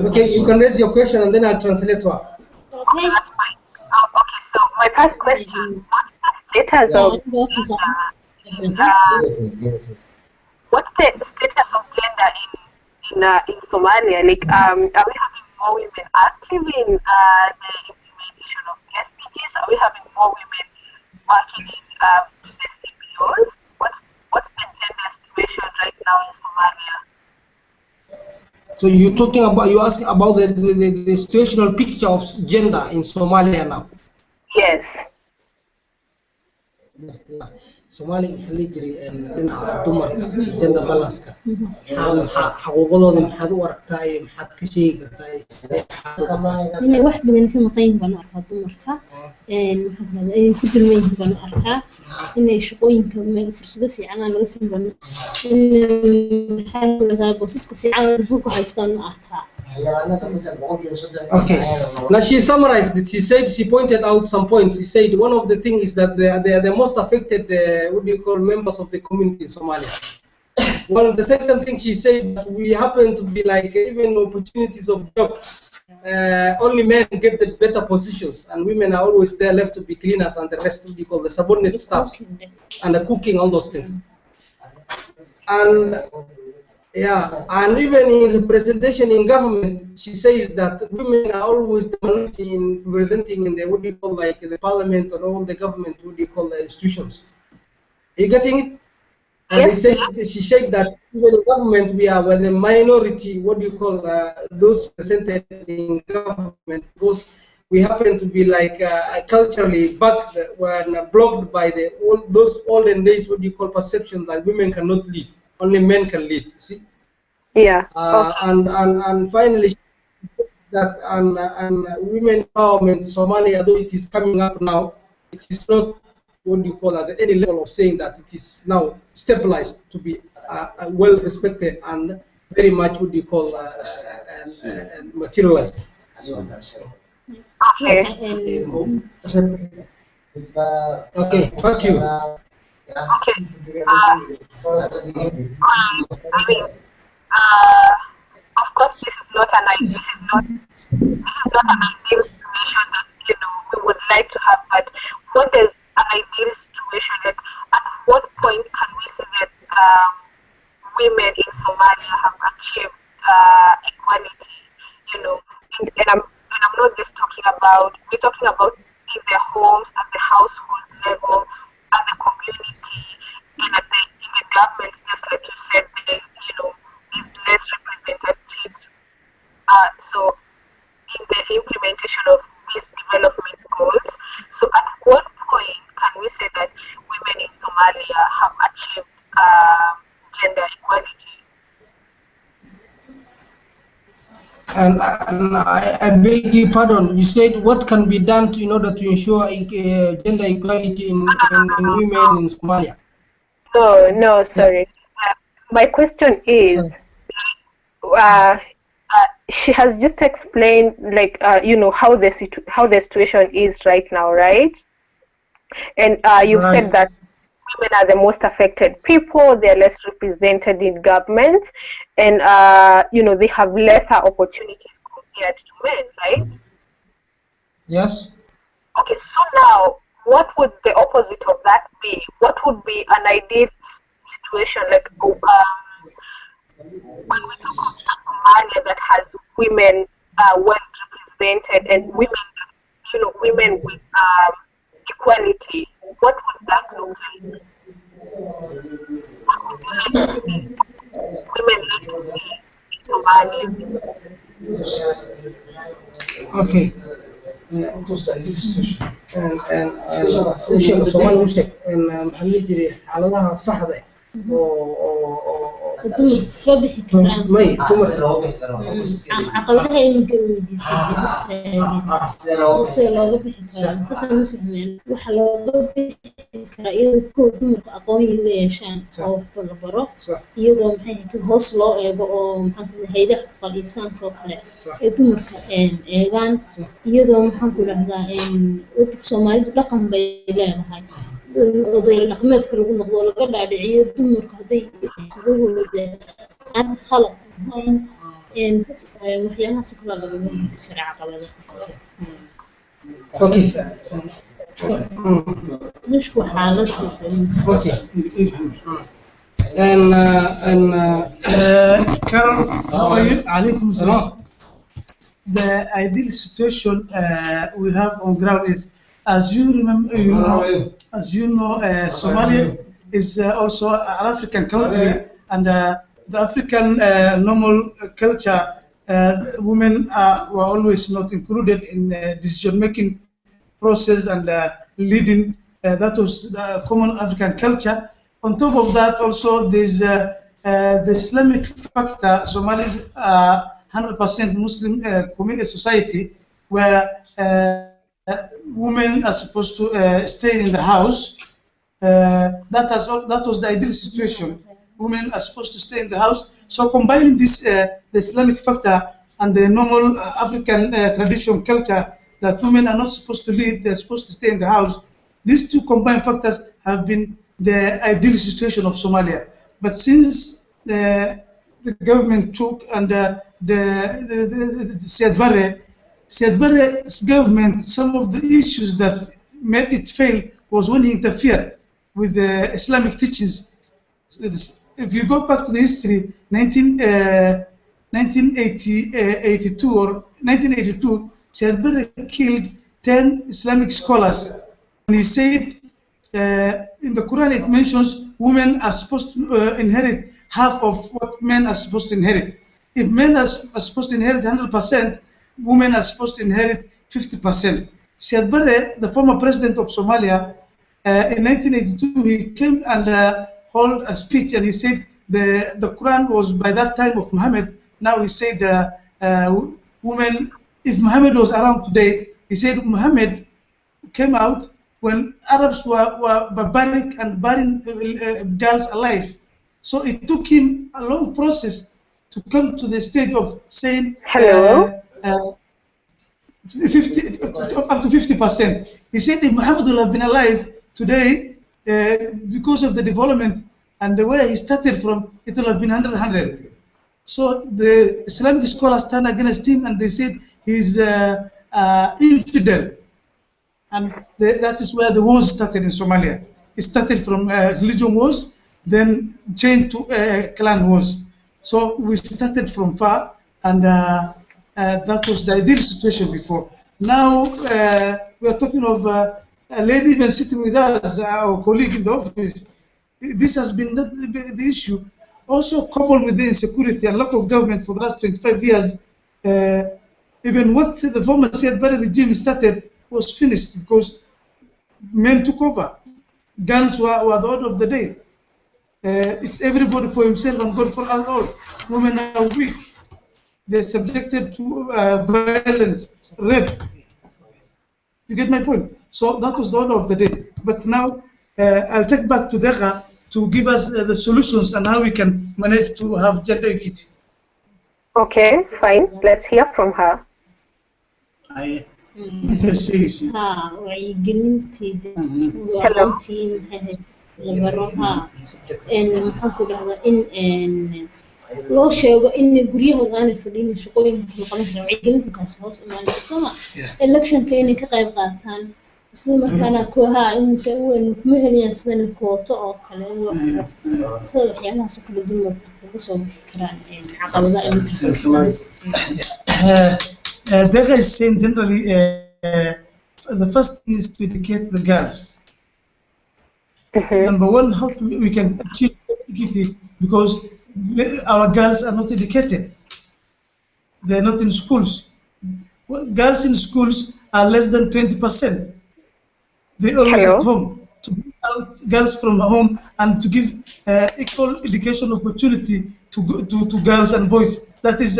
Okay, you can raise your question and then I'll translate to her. Okay, that's fine. Okay, so my first question: what's the status of what's the status of gender in Somalia? Like, are we having more women active in the implementation of SDGs? Are we having more women working in business NPOs? What's the gender situation right now in Somalia? So you're asking about the situational picture of gender in Somalia now. Yes. Yeah. Somalia helijiri dhinaca dumarka gender balance ka xaquuqdooda maxaad u aragtaa iyo maxaad ka sheegi kartaa inay wax badan ka maqan yihiin baan u arkaa dumarka inay ku dulman yihiin baan u arkaa inay shaqooyinka fursado fiican aan laga siin baan boosaska fiican oo ku haystaan u arkaa. Okay. Now she summarized it. She pointed out some points. She said one of the things is that they are the most affected, what do you call, members of the community in Somalia. The second thing she said that we happen to be like even opportunities of jobs. Only men get the better positions, and women are always there left to be cleaners and the rest, what do you call, the subordinate staffs and the cooking, all those things. And yeah, and even in representation in government, she says that women are always the minority in representing in the, what do you call, like the parliament or all the government, what do you call, the institutions. Are you getting it? And they say, she said that even in government we're the minority, what do you call, those presented in government, because we happen to be like culturally blocked by those olden days, what do you call, perception that women cannot lead. Only men can lead. See? Yeah. And finally, that and women empowerment in Somalia, though it is coming up now, it is not, what do you call, at any level of saying that it is now stabilized to be well respected and very much, what do you call, materialized. Okay. Okay, thank you. Okay. Of course, this is not an ideal situation that we would like to have. But what is an ideal situation? Like, at what point can we say that women in Somalia have achieved equality? And I'm not just talking about. We're talking about in their homes, at the household level, at the community, and in the government, just like you said, is less representatives. So in the implementation of these development goals, so at what point can we say that women in Somalia have achieved gender equality? And I beg your pardon, you said what can be done in order to ensure gender equality in women in Somalia? No, sorry. My question is, she has just explained, like, how the situation is right now, right? And you said that women are the most affected people. They're less represented in government, and they have lesser opportunities compared to men, right? Yes. Okay, so now, what would the opposite of that be? What would be an ideal situation, like when we talk of Somalia that has women well represented and women with equality? What would that look like? What would you like to see women like to see in Somalia? Okay. Soomaali u sheeg maxaa la jiray xaaladaha saxda caqabadaha iminka weydiisay sida looga bixi karaa saasaan u fahmeen waxa looga bixi karaa iyadoo kow dumarku aqoon la yeeshaan oo waxba la baro iyadoo maxay tahay hoos loo eego oo maxaa hay'adaha xuquuqul insaanka oo kale ee dumarka eegaan iyadoo maxaan ku dhahdaa waddanka Soomaalidu dhaqan bay leedahay oday dhaqameedka lagu noqdo laga dhaadhiciyo dumarku hadday sidooda aan khalad waxyaalahaas kala laga karaa caqabadaha okay مش حالات Carol, how are you? Alaikum salam. The ideal situation we have on ground is, as you remember, Somalia is also an African country, and the African normal culture, women were always not included in decision-making process and leading. That was the common African culture. On top of that, also there's the Islamic factor. Somalis 100% Muslim community society, where women are supposed to stay in the house. That was the ideal situation. Women are supposed to stay in the house. So combining this the Islamic factor and the normal African tradition culture that women are not supposed to lead, they're supposed to stay in the house. These two combined factors have been the ideal situation of Somalia. But since the government took and the Siad Barre's government, some of the issues that made it fail was when he interfered with the Islamic teachings. If you go back to the history, 1982 or 1982, Siad Barre killed 10 Islamic scholars. And he said, in the Quran it mentions women are supposed to inherit half of what men are supposed to inherit. If men are supposed to inherit 100%, women are supposed to inherit 50%. Siad Barre, the former president of Somalia, in 1982, he came and held a speech, and he said the Quran was by that time of Muhammad. Now he said women, if Muhammad was around today, he said Muhammad came out when Arabs were barbaric and burning girls alive. So it took him a long process to come to the stage of saying 50, up to 50%. He said if Muhammad would have been alive today, because of the development and the way he started from, it would have been 100. So the Islamic scholars turned against him and they said he's infidel. And that is where the wars started in Somalia. It started from religion wars, then changed to clan wars. So we started from far, and that was the ideal situation before. Now we are talking of a lady even sitting with us, our colleague in the office. This has been the issue. Also coupled with the insecurity and lack of government for the last 25 years, even what the former Siad Barre regime started was finished because men took over. Guns were the order of the day. It's everybody for himself and God for us all. Women are weak. They're subjected to violence, rape. You get my point? So that was the order of the day. But now I'll take back to Dega to give us the solutions and how we can manage to have gender equity. Okay, fine. Let's hear from her. wacyigelinteeda waaantii la baro maxaan ku dhahdaa in loo sheego in guryahooda aanay fadhiin shaqooyinka la qaban karo wacyigelintaas hoos imaanaysa sooma electionka inay ka qayb qaataan isla markaana kooxaha iminka weyn kuma helayaan sidan kooto oo kale sida waxyaalahaas kala duwan kaga soo bixi karaan caqabadaha Dega is saying generally the first thing is to educate the girls. Number one, how we can achieve equity because our girls are not educated. They're not in schools. Girls in schools are less than 20%. They're always at home. To bring out girls from home and to give equal education opportunity to girls and boys. That is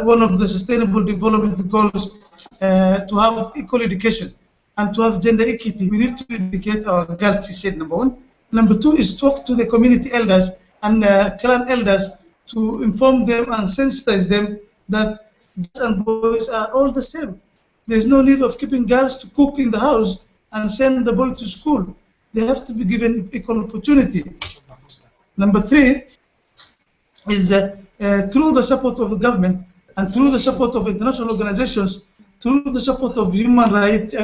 one of the sustainable development goals, to have equal education and to have gender equity. We need to educate our girls, he said, number one. Number two is talk to the community elders and clan elders to inform them and sensitize them that girls and boys are all the same. There's no need of keeping girls to cook in the house and send the boy to school. They have to be given equal opportunity. Number three is through the support of the government and through the support of international organizations, through the support of human rights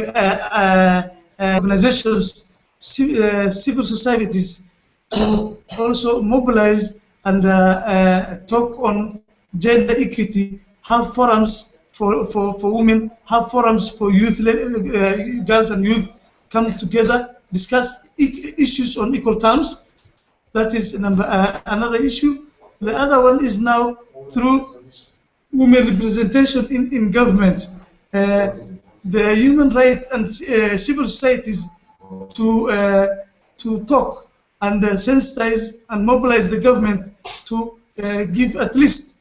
organizations, civil societies, to also mobilize and talk on gender equity, have forums for women, have forums for youth, girls and youth come together, discuss issues on equal terms. That is another issue. The other one is now through women representation in government. The human rights and civil societies to talk and sensitize and mobilize the government to give at least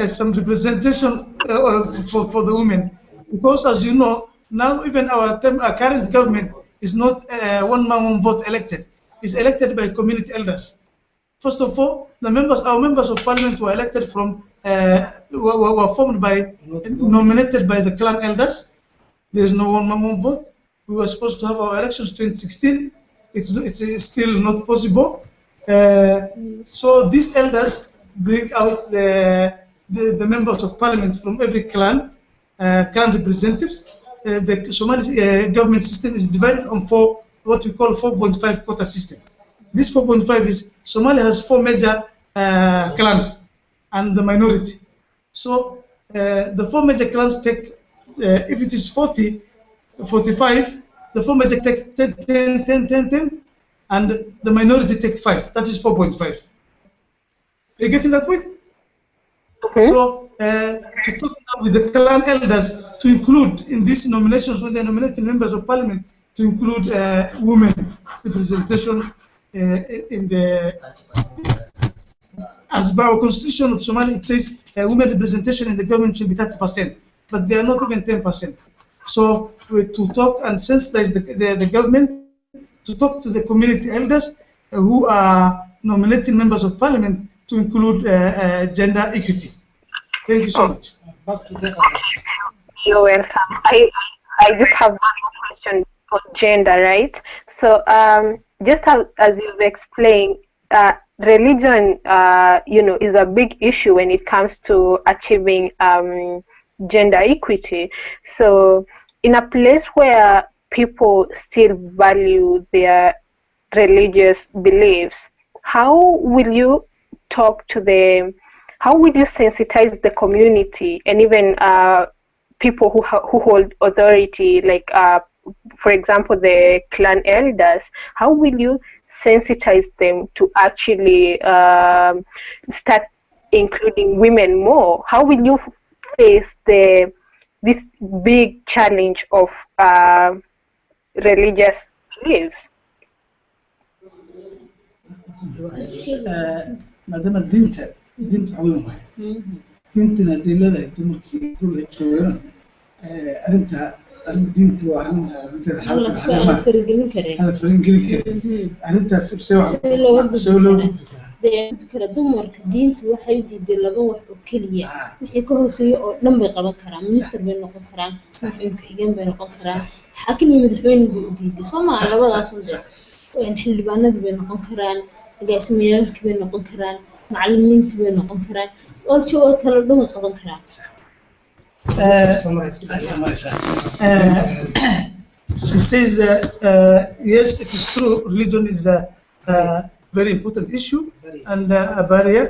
some representation for the women. Because as you know, now even our current government is not one man, one vote elected. It's elected by community elders. First of all, our members of parliament were elected from, were formed by, nominated by the clan elders. There's no one man, one vote. We were supposed to have our elections 2016. It's still not possible. So these elders bring out the members of parliament from every clan, clan representatives. The Somali government system is divided on what we call 4.5 quota system. This 4.5 is Somalia has 4 major clans and the minority. So the 4 major clans take, if it is 40, 45, the 4 major take 10, and the minority take 5. That is 4.5. Are you getting that point? Okay. So to talk now with the clan elders to include in these nominations when they're nominating members of parliament to include women representation in the, as by our constitution of Somalia, it says women representation in the government should be 30%, but they are not even 10%. So to talk and sensitize the government, to talk to the community elders who are nominating members of parliament to include gender equity. Thank you so much. You're welcome. I just have one more question for gender, right? So just as you've explained, religion, is a big issue when it comes to achieving gender equity. So in a place where people still value their religious beliefs, how will you talk to them? How will you sensitize the community and even people who hold authority, like for example the clan elders? How will you sensitize them to actually start including women more? How will you face this big challenge of religious beliefs? Madam Dinta weyn waay diintana hadii leedahay dumarkii kulay joogaan arrin diinta waa arrin faragelin karin arrintaas soo loo kala dumarka diintu waxay u diiday laba wax oo kaliya wixii ka hooseeyo oo dhan bay qaban karaan minister bay noqon karaan madaxweyne ku-xigeen bay noqon karaan xaakin iyo madaxweyne bay u diiday Soomaaliya labadaas oo xildhibaanada bay noqon karaan agaasimayaalka bay noqon karaan macallimiinta bay noqon karaan oo kala dhan way qaban karaan. She says yes, it is true, religion is a very important issue and a barrier,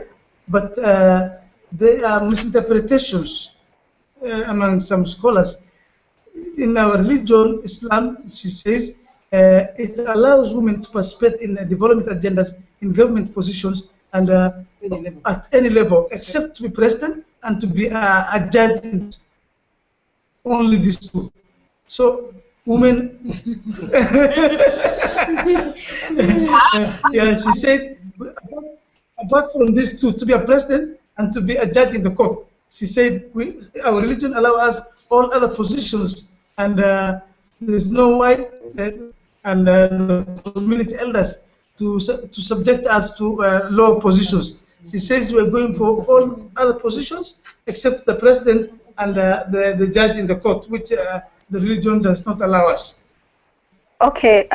but there are misinterpretations among some scholars. In our religion, Islam, she says, it allows women to participate in development agendas in government positions and at any level, except to be president and to be a judge. Only these two. So women, yeah, she said, apart from these two, to be a president and to be a judge in the court. She said, our religion allows us all other positions, and there's no way, and the community elders to subject us to lower positions. She says we're going for all other positions except the president and the judge in the court, which the religion does not allow us. Okay,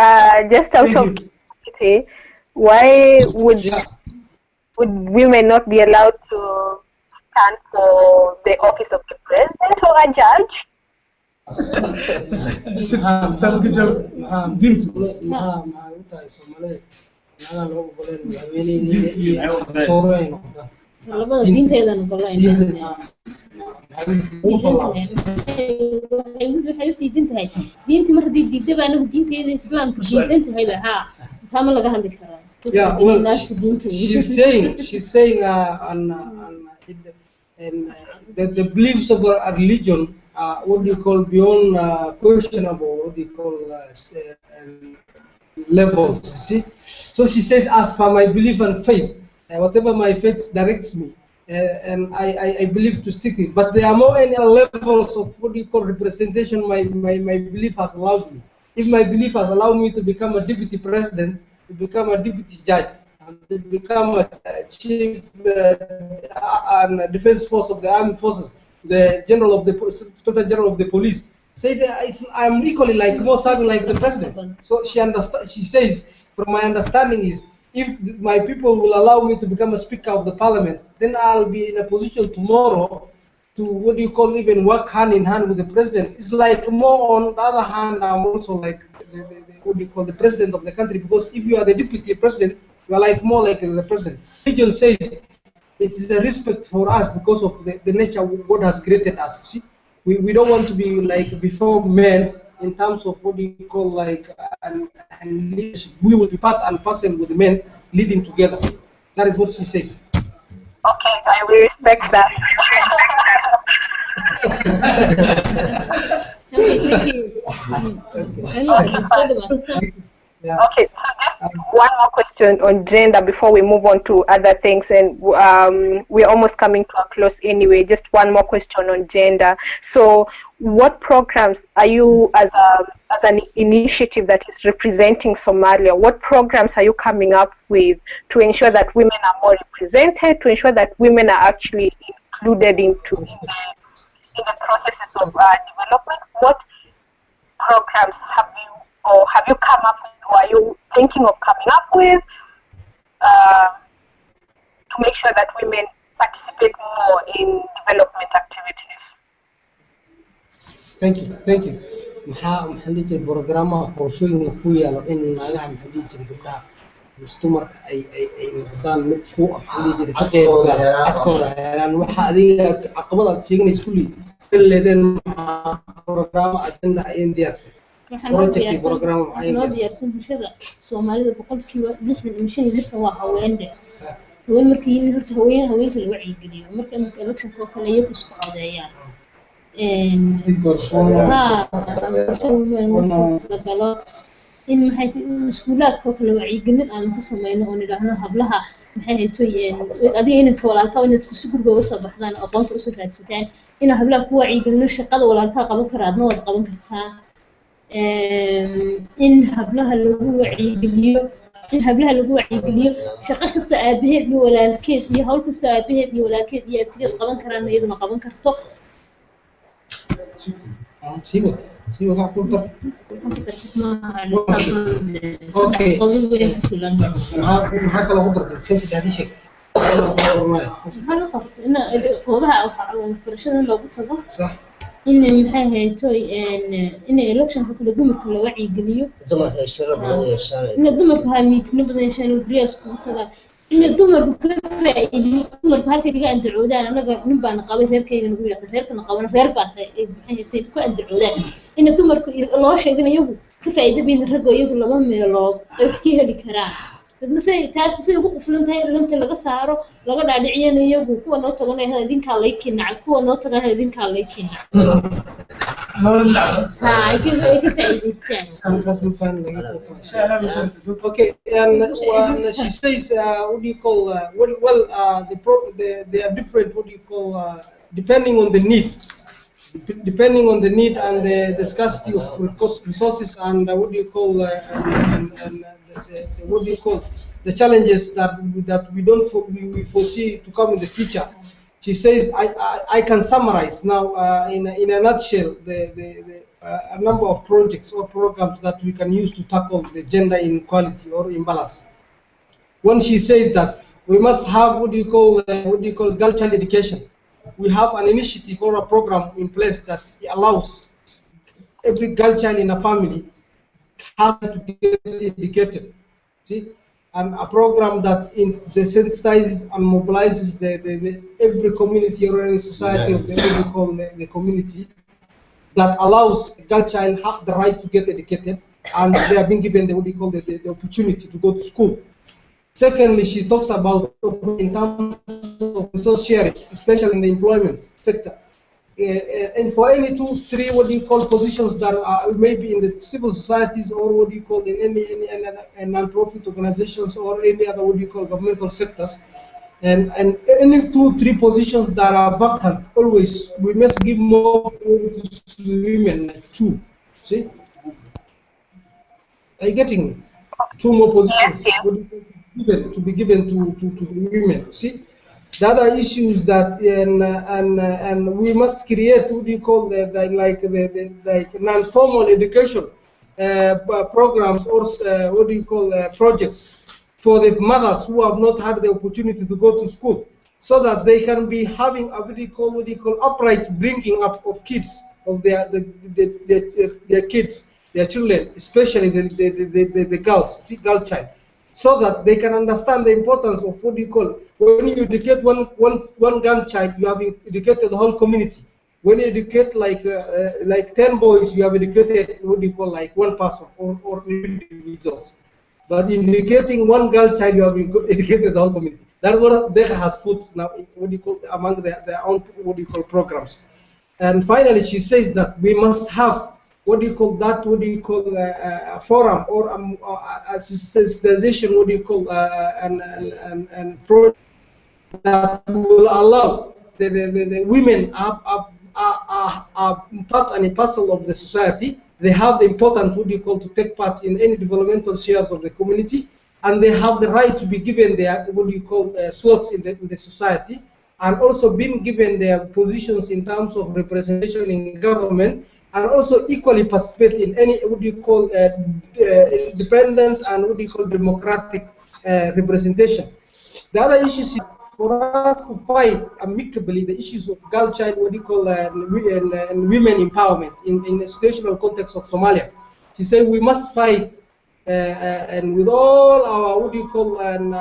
just out of curiosity, why would women not be allowed to stand for the office of the president or a judge? labada diinteedana golayn waxay u diidan tahay diintii mar haddii diidaba anagu diinteeda islaamka diidan tahayba haa taama laga hadli karaa. Yeah, well, she's saying the beliefs of a religion what do you call beyond questionable, what do you call levels, you see. So she says, as per my belief and faith, whatever my faith directs me, and I believe to stick it. But there are more any levels of what do you call representation my belief has allowed me. If my belief has allowed me to become a deputy president, to become a deputy judge, and to become a chief and defense force of the armed forces, the general of the inspector general of the police, say that I'm equally like more serving like the president. So she says, from my understanding is, if my people will allow me to become a speaker of the parliament, then I'll be in a position tomorrow to what do you call even work hand in hand with the president. It's like more on the other hand, I'm also like what do you call the president of the country, because if you are the deputy president, you are like more like the president. Religion says it is a respect for us because of the nature God has created us. See, we don't want to be like before men in terms of what do you call like and leadership. We will be part and parcel with the men leading together. That is what she says. Okay, I will respect that. Okay, thank you. Okay, so just one more question on gender before we move on to other things, and we're almost coming to a close anyway. Just one more question on gender. So what programs are you, as an initiative that is representing Somalia, what programs are you coming up with to ensure that women are more represented, to ensure that women are actually included into the processes of development? What programs have you come up with, or are you thinking of coming up with to make sure that women participate more in development activities? Thank you. maxaa dhihi jiray programmaha qorshooyinka ku yaalo in naagaha maxaa dhihi jiray gabdhaha mustamarka ay noqdaan mid ku maxaa dhihi jiray xaqooda helaan waxa adiga caqabad aad sheeganaysa kulli leedeen programma agenda ay diyaarsan project program ay diyaarsan bulshada Soomaalida boqolkiiba 65 waa haweende haween markii horta haweenka la wacyi geliyo marka election ko kale iyagu isku codeeyaan in maxay iskuulaadka kale wacyigelin aan ka sameeyno oo nidhaahno hablaha maxay haytooyeen adiga inanka walaalka inaad isku gurigooda soo baxdaan aqoonta u soo raadsataan in hablaha ku wacyigelino shaqada walaalka qaban kara adna wad qaban kartaa in hablaha lagu wacyigeliyo shaqo kasta aabaheed iyo walaalkeed iyo hawl kasta aabaheed iyo walaalkeed iyo abtigeed qaban karaan iyaduna qaban karto sigo wax furta okay maxaa kala qodobta kesi daadishe goobaha waxbarashada loogu tago sax in maxay haytooy in electionka kala dumarka la wacyigeliyo dumarka ha miitino badan yeeshaan guriyas ku tagaan in dumarku ka faa'iido dumarku halka kaga andacoodaan anaga nin baan qabay reerkayga nagu yiraahdo reerkana qabana reer baa maxay haytay ku andacoodaan in dumarku loo sheegay iyagu ka faa'iido bin rag iyagu laba meelood ay ka heli karaan dadna taasi ugu quflan tahay lanta laga saaro laga dhaadhiciyeen iyagu kuwa noo taganay idinka leekinaa kuwa noo taganay idinka leekinaa okay, and she says what do you call they are different, what do you call depending on the need and the scarcity of resources and what do you call what do you call the challenges that we foresee to come in the future. She says I can summarize now in a nutshell a number of projects or programs that we can use to tackle the gender inequality or imbalance. One, she says that we must have what do you call girl child education. We have an initiative or a program in place that allows every girl child in a family how to get educated. See, and a program that desensitizes and mobilizes every community or any society of what we call the community, that allows girl child have the right to get educated, and they have been given what we call the opportunity to go to school. Secondly, she talks about in terms of resource sharing, especially in the employment sector. And for any 2-3 what do you call positions that are maybe in the civil societies, or what do you call in any other non-profit organizations, or any other what do you call governmental sectors, and any 2-3 positions that are vacant, always we must give more to women, like 2. See, are you getting 2 more positions? Yes, yes. To be given to women. See, the other issues that and we must create what do you call the like non-formal education programs, or what do you call projects for the mothers who have not had the opportunity to go to school, so that they can be having a what do you call upright bringing up of kids, of their kids, their children, especially the girls, girl child, so that they can understand the importance of what you call, when you educate one girl child, you have educated the whole community. When you educate like 10 boys, you have educated what you call like 1 person or individuals. But in educating one girl child, you have educated the whole community. That's what they has put now in what you call among their own what you call programs. And finally, she says that we must have what do you call that? What do you call a forum or a sensitization? What do you call and project that will allow the women are part and a parcel of the society. They have the important what do you call to take part in any developmental shares of the community, and they have the right to be given their what do you call slots in the society, and also being given their positions in terms of representation in government, and also equally participate in any what do you call independent and what do you call democratic representation. The other issue is for us to fight amicably the issues of girl child, what do you call and women empowerment in the situational context of Somalia. She said we must fight and with all our what do you call and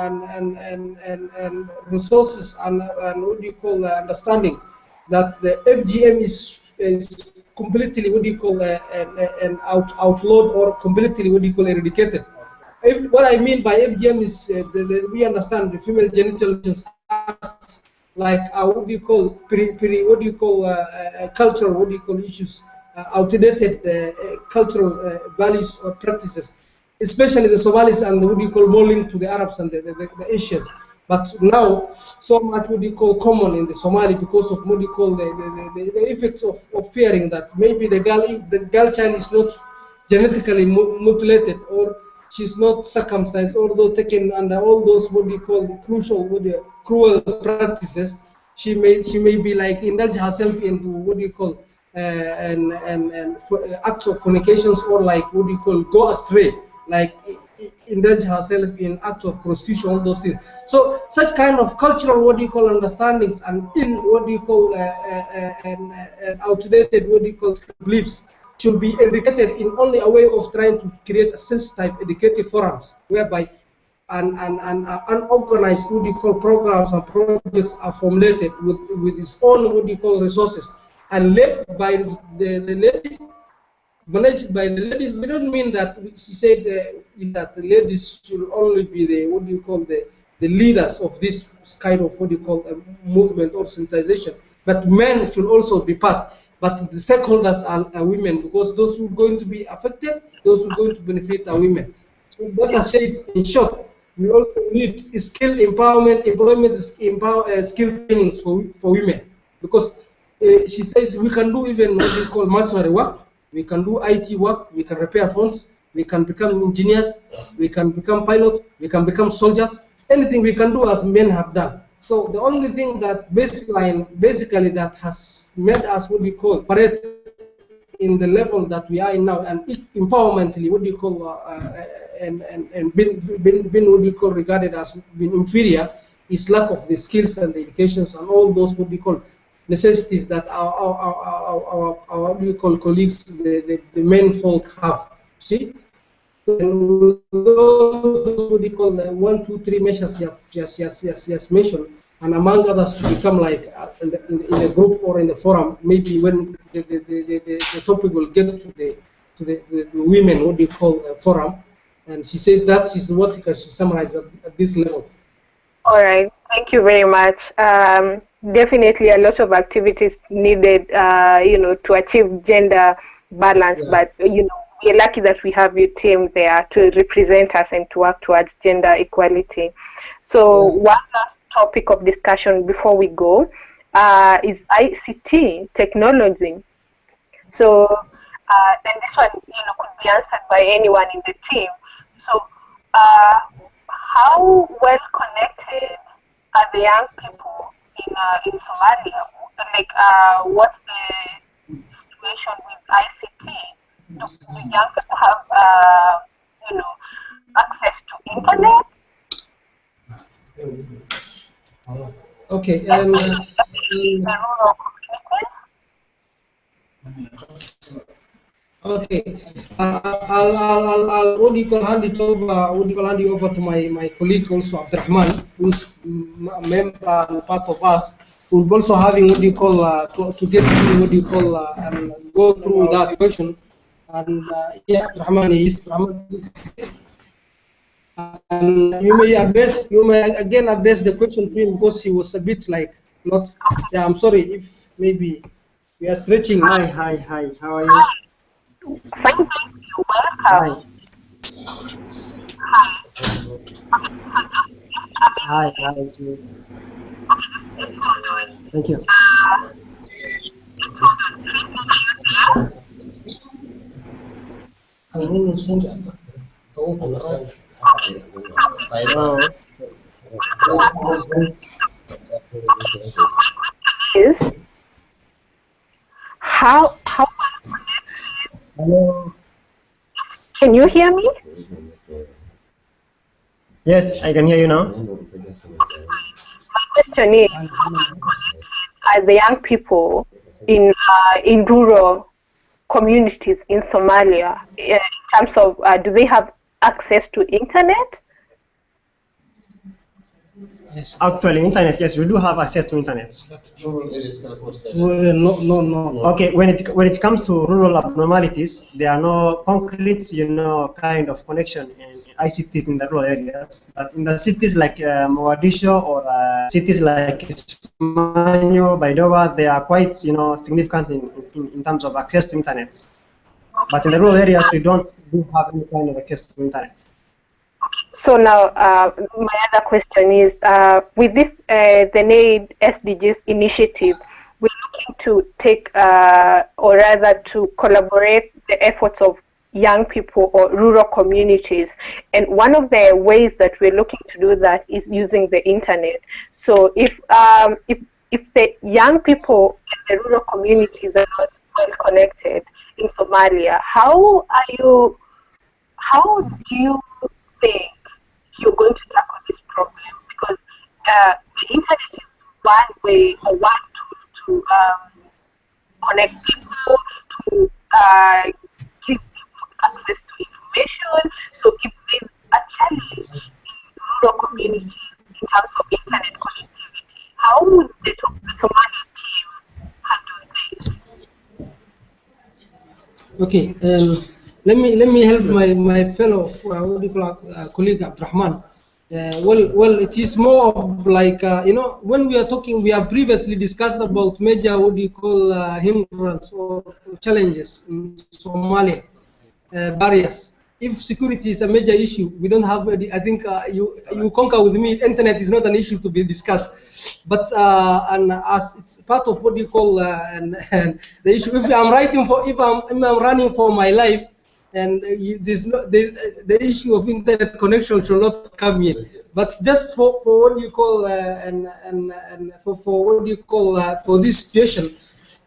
resources and what do you call understanding that the FGM is completely what do you call outlawed or completely what do you call eradicated. What I mean by FGM is we understand the female genital acts like what do you call what do you call cultural what do you call issues, outdated cultural values or practices, especially the Somalis and what do you call more linked to the Arabs and the Asians. But now, so much what do you call common in the Somali because of what do you call the effects of fearing that maybe the girl child is not genetically mutilated, or she's not circumcised, although taken under all those what do you call the cruel practices. She may be like indulge herself into what do you call acts of fornications, or like what do you call go astray, like indulge herself in acts of prostitution, all those things. So such kind of cultural what do you call understandings and what do you call outdated what do you call beliefs should be educated in only a way of trying to create a sensitive educative forums whereby unorganized what do you call programs and projects are formulated with its own what do you call resources and led by the ladies, managed by the ladies. We don't mean that she said that the ladies should only be the what do you call the leaders of this kind of what do you call a movement or sensitization, but men should also be part. But the stakeholders are women, because those who are going to be affected, those who are going to benefit are women. So what I say is, in short, we also need skill empowerment, employment skill trainings for women, because she says we can do even what we call machinery work, we can do IT work, we can repair phones, we can become engineers, we can become pilots, we can become soldiers, anything we can do as men have done. So the only thing that basically that has made us what we call operate in the level that we are in now, and empowermentally what do you call and been what we call regarded as being inferior, is lack of the skills and the educations and all those what we call necessities that our what we call colleagues, the men folk have. See, And those what you call the 1, 2, 3 measures you have mentioned, and among others to become like in the group or in the forum, maybe when the topic will get to the women, what do you call forum, and she says that she's what she summarized at this level. All right, thank you very much. Definitely a lot of activities needed, to achieve gender balance, but, we're lucky that we have your team there to represent us and to work towards gender equality. So one last topic of discussion before we go is ICT technology. So, and this one, could be answered by anyone in the team. So, how well connected are the young people in Somalia? Like, what's the situation with ICT? Do young people have, access to internet? Okay, and the rural communities? Okay, I'll what do you call hand it over to my colleague also Abdurrahman, who's a member and part of us, who's also having what do you call to get through what do you call and go through that question. And yeah, Abdurrahman is and you may again address the question to him because he was a bit like not. Yeah, I'm sorry if maybe we are stretching. Hi, how are you? Thank you. Welcome. Hi. Thank you. Is how Hello. can you hear me? Yes, I can hear you now. My question is, are the young people in rural communities in Somalia, in terms of do they have access to internet? Yes. Actually, internet. Yes, we do have access to internet. No. Okay, when it comes to rural abnormalities, there are no concrete, kind of connection in ICTs in the rural areas. But in the cities like Mogadishu or cities like Ismail, Baidoa, they are quite, significant in terms of access to internet. But in the rural areas, we don't have any kind of access to internet. So now, my other question is, with this, the NAID SDGs initiative, we're looking to take, or rather to collaborate the efforts of young people or rural communities. And one of the ways that we're looking to do that is using the internet. So if the young people in the rural communities are not well connected in Somalia, how do you think you're going to tackle this problem? Because the internet is one way or one tool to connect people, to give people access to information. So if there's a challenge in rural communities in terms of internet connectivity, how would the Somali team handle this? Okay, let me help my fellow colleague Abdurrahman. Well, it is more of like when we are talking, we have previously discussed about major hindrance or challenges in Somalia, barriers. If security is a major issue, we don't have. I think you concur with me. Internet is not an issue to be discussed, but and as it's part of and the issue. If I'm running for my life, and the issue of internet connection should not come in. But just for for this situation.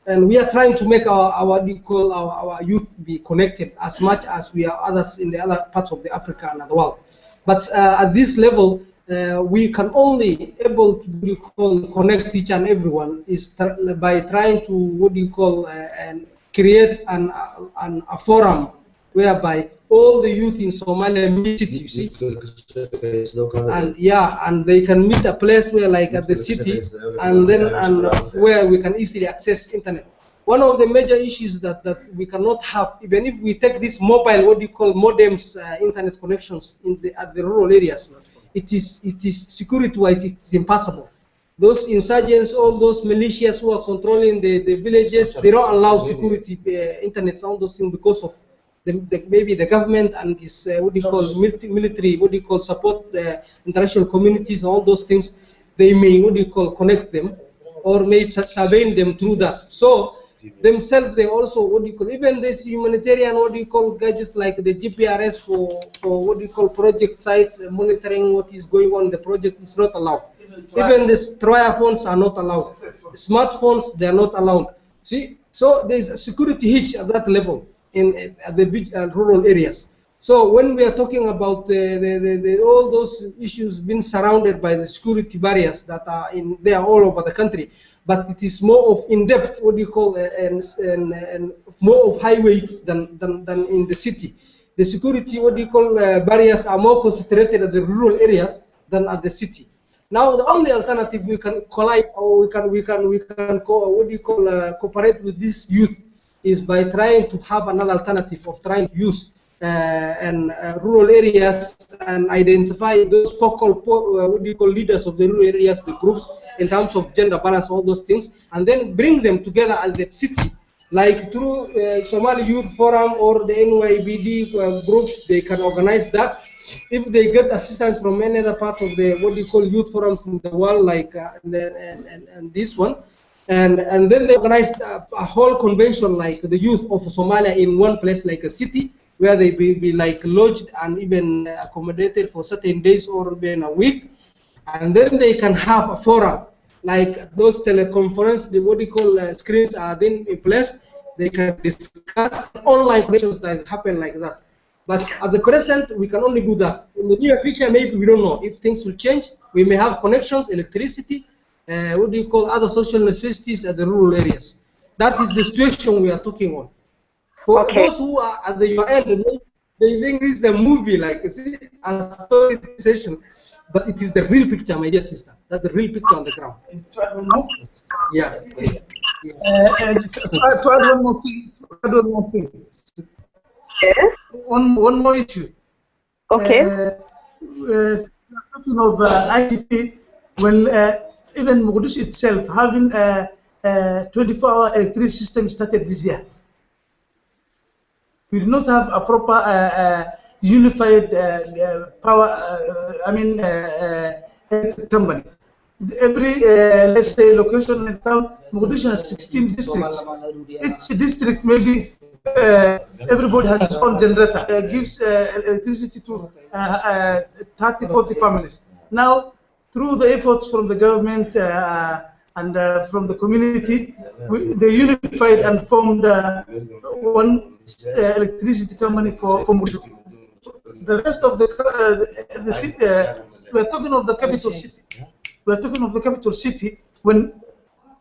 And we are trying to make our youth be connected as much as we are others in the other parts of the Africa and the world. But at this level, we can only able to connect each and everyone is by trying to create a forum whereby all the youth in Somalia meet city, you see. And yeah, and they can meet a place where like at the city, and where we can easily access internet. One of the major issues that we cannot have, even if we take this mobile, what do you call modems, internet connections at the rural areas, it is security-wise, it's impossible. Those insurgents, all those militias who are controlling the villages, they don't allow security internet, all those things, because of maybe the government and this what do you call military, what do you call support the international communities, all those things. They may what do you call connect them, or may surveil them through that. So themselves, they also what do you call, even this humanitarian what do you call gadgets like the GPRS for what do you call project sites, monitoring what is going on in the project is not allowed. Even the Troya phones are not allowed. Smartphones, they are not allowed. See, so there's a security hitch at that level in the rural areas. So when we are talking about all those issues being surrounded by the security barriers that are in there all over the country, but it is more of in-depth, what do you call, and more of highways than in the city. The security, what do you call, barriers are more concentrated at the rural areas than at the city. Now the only alternative we can collide, or we can what do you call, cooperate with this youth, is by trying to have another alternative of trying to use rural areas and identify those focal what do you call leaders of the rural areas, the groups, in terms of gender balance, all those things, and then bring them together at the city, like through Somali Youth Forum or the NYBD group. They can organize that. If they get assistance from any other part of the what do you call youth forums in the world, like and this one, and then they organized a whole convention like the youth of Somalia in one place, like a city, where they be like lodged and even accommodated for certain days or even a week, and then they can have a forum like those teleconference, the what do you call screens are then in place. They can discuss online connections that happen like that. But at the present, we can only do that. In the near future, maybe we don't know if things will change. We may have connections, electricity, what do you call, other social necessities at the rural areas. That is the situation we are talking on. For those who are at the end, they think this is a movie, like you see, a story session, but it is the real picture, my dear sister. That's the real picture on the ground. Yeah. To add one more thing. Yes. One more issue. Okay. Talking of ICT, when even Mogadishu itself having a 24-hour electricity system started this year. We do not have a proper unified power. Company. Every let's say location in town, Mogadishu has 16 districts. Each district maybe. Everybody has his own generator, gives electricity to 30, 40 families. Now, through the efforts from the government and from the community, they unified and formed one electricity company for Mogadishu. The rest of the city, we are talking of the capital city. We are talking of the capital city. When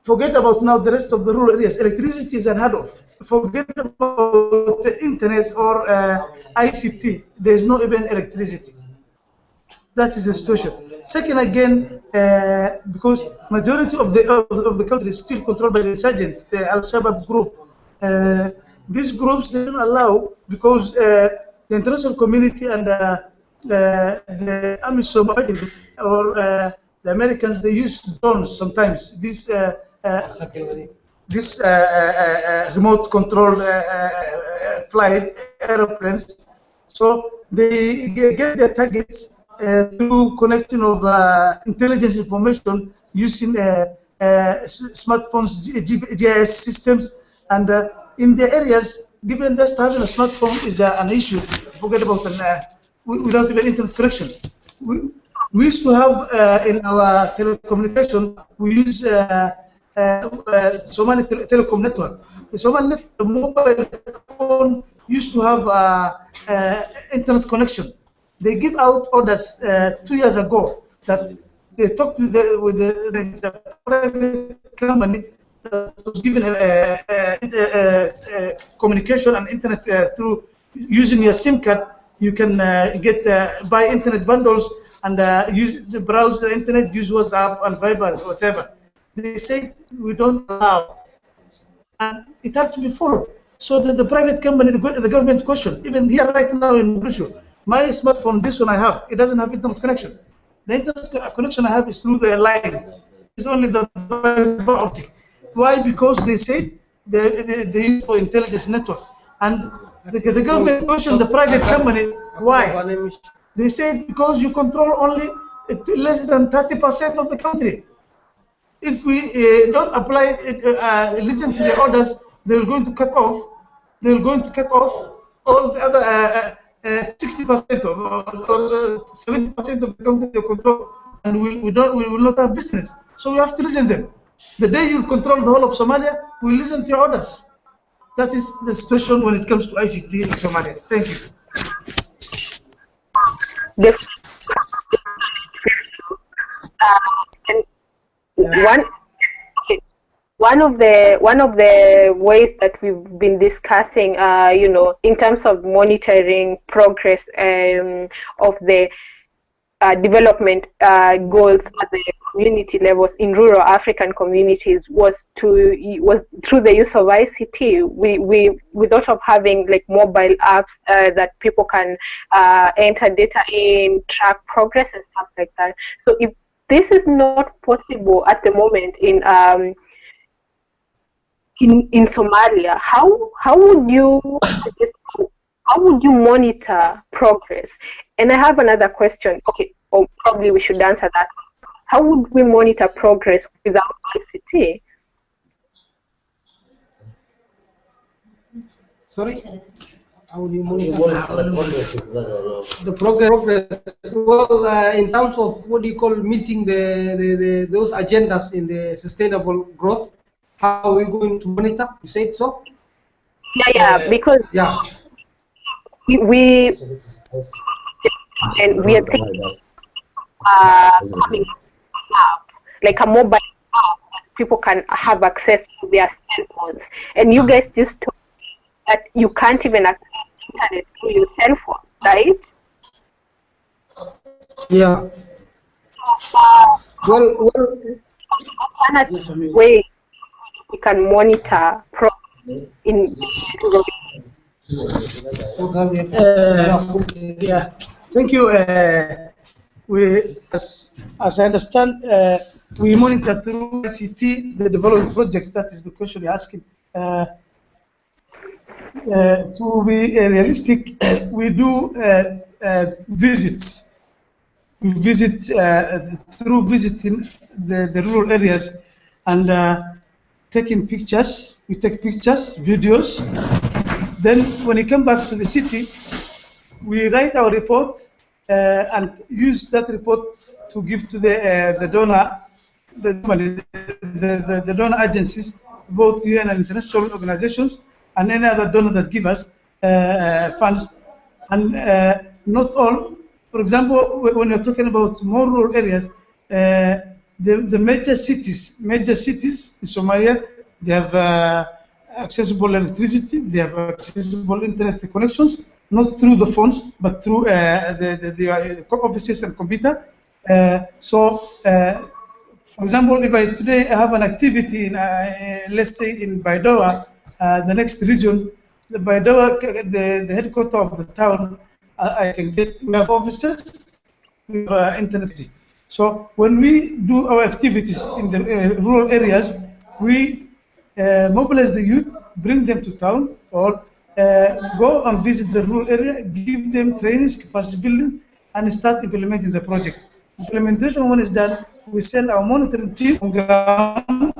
forget about now the rest of the rural areas, electricity is unheard of. Forget about the internet or ICT. There is no even electricity. That is the situation. Second, again, because majority of the country is still controlled by the insurgents, the Al-Shabaab group. These groups they don't allow, because the international community and the AMISOM or the Americans, they use drones sometimes. This remote control flight airplanes. So they get their targets through connecting of intelligence information using smartphones, GIS systems, and in the areas, given just having a smartphone is an issue. Forget about without even internet connection. We used to have in our telecommunication, we use Somali telecom network. The Somali mobile phone used to have internet connection. They give out orders 2 years ago that they talked with the private company that was given communication and internet through using your SIM card, you can buy internet bundles and browse the internet, use WhatsApp and Viber, whatever. They say we don't allow, and it has to be followed. So that the private company, the government question, even here right now in Mauritius, my smartphone, this one I have, it doesn't have internet connection. The internet connection I have is through the line. It's only the fiber optic. Why? Because they say they use for intelligence network. And the government questioned the private company, why? They said because you control only less than 30% of the country. If we don't apply, listen to the orders, they're going to cut off. They're going to cut off all the other 60% or 70% of the country they control, and we will not have business. So we have to listen to them. The day you control the whole of Somalia, we listen to your orders. That is the situation when it comes to ICT in Somalia. Thank you. One of the ways that we've been discussing, in terms of monitoring progress of the development goals at the community levels in rural African communities was through the use of ICT. We thought of having like mobile apps that people can enter data in, track progress and stuff like that. So if this is not possible at the moment in Somalia, how would you monitor progress? And I have another question. Okay, or probably we should answer that. How would we monitor progress without ICT? Sorry? How would you monitor the progress? Well, in terms of what do you call meeting those agendas in the sustainable growth, how are we going to monitor? You said so? Yeah, because we are taking like a mobile app that people can have access to their cell phones. And you guys just told me that you can't even access the internet through your cell phone, right? Yeah. Well, alternative way we can monitor progress in yeah, thank you. As I understand, we monitor through ICT the development projects. That is the question you're asking. To be realistic, we do visits. We visit through visiting the rural areas and taking pictures. We take pictures, videos. Then when we come back to the city, we write our report and use that report to give to the donor, the donor agencies, both UN and international organizations, and any other donor that give us funds. And not all. For example, when you're talking about more rural areas, the major cities in Somalia, they have accessible electricity, they have accessible internet connections, not through the phones, but through the offices and computer. For example, if I today have an activity in, let's say in Baidoa, the next region, the Baidoa, the headquarters of the town, I can get, we have offices, we have internet. So when we do our activities in the rural areas, we mobilize the youth, bring them to town, or go and visit the rural area, give them trainings, capacity building, and start implementing the project. Implementation, when it's done, we send our monitoring team on ground.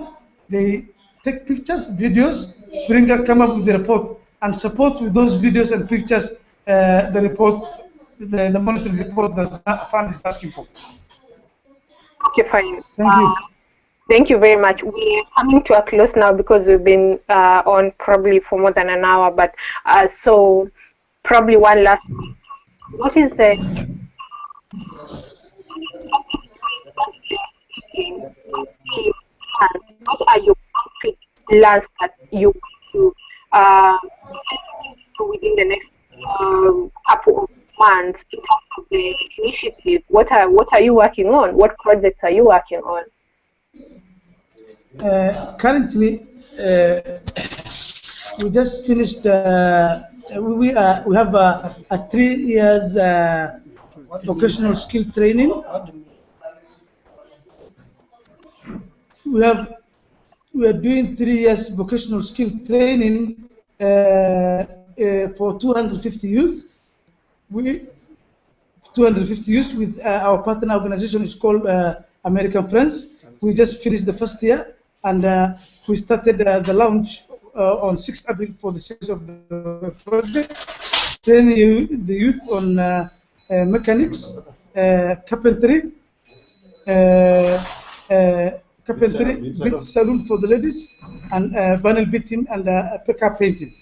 They take pictures, videos, come up with the report, and support with those videos and pictures the report, the monitoring report that the fund is asking for. Okay, fine. Thank you. Thank you very much. We're coming to a close now because we've been on probably for more than an hour, but so probably one last. What is the what are your concrete plans that you do within the next couple of months in terms of the initiative? What are you working on? What projects are you working on? Currently, we just finished. We have a 3 years vocational skill training. We are doing 3 years vocational skill training for 250 youth. 250 youth with our partner organization is called American Friends. We just finished the first year, and we started the launch on 6th April for the series of the project, training the youth on mechanics, carpentry, bit saloon for the ladies, and panel beating and pickup painting.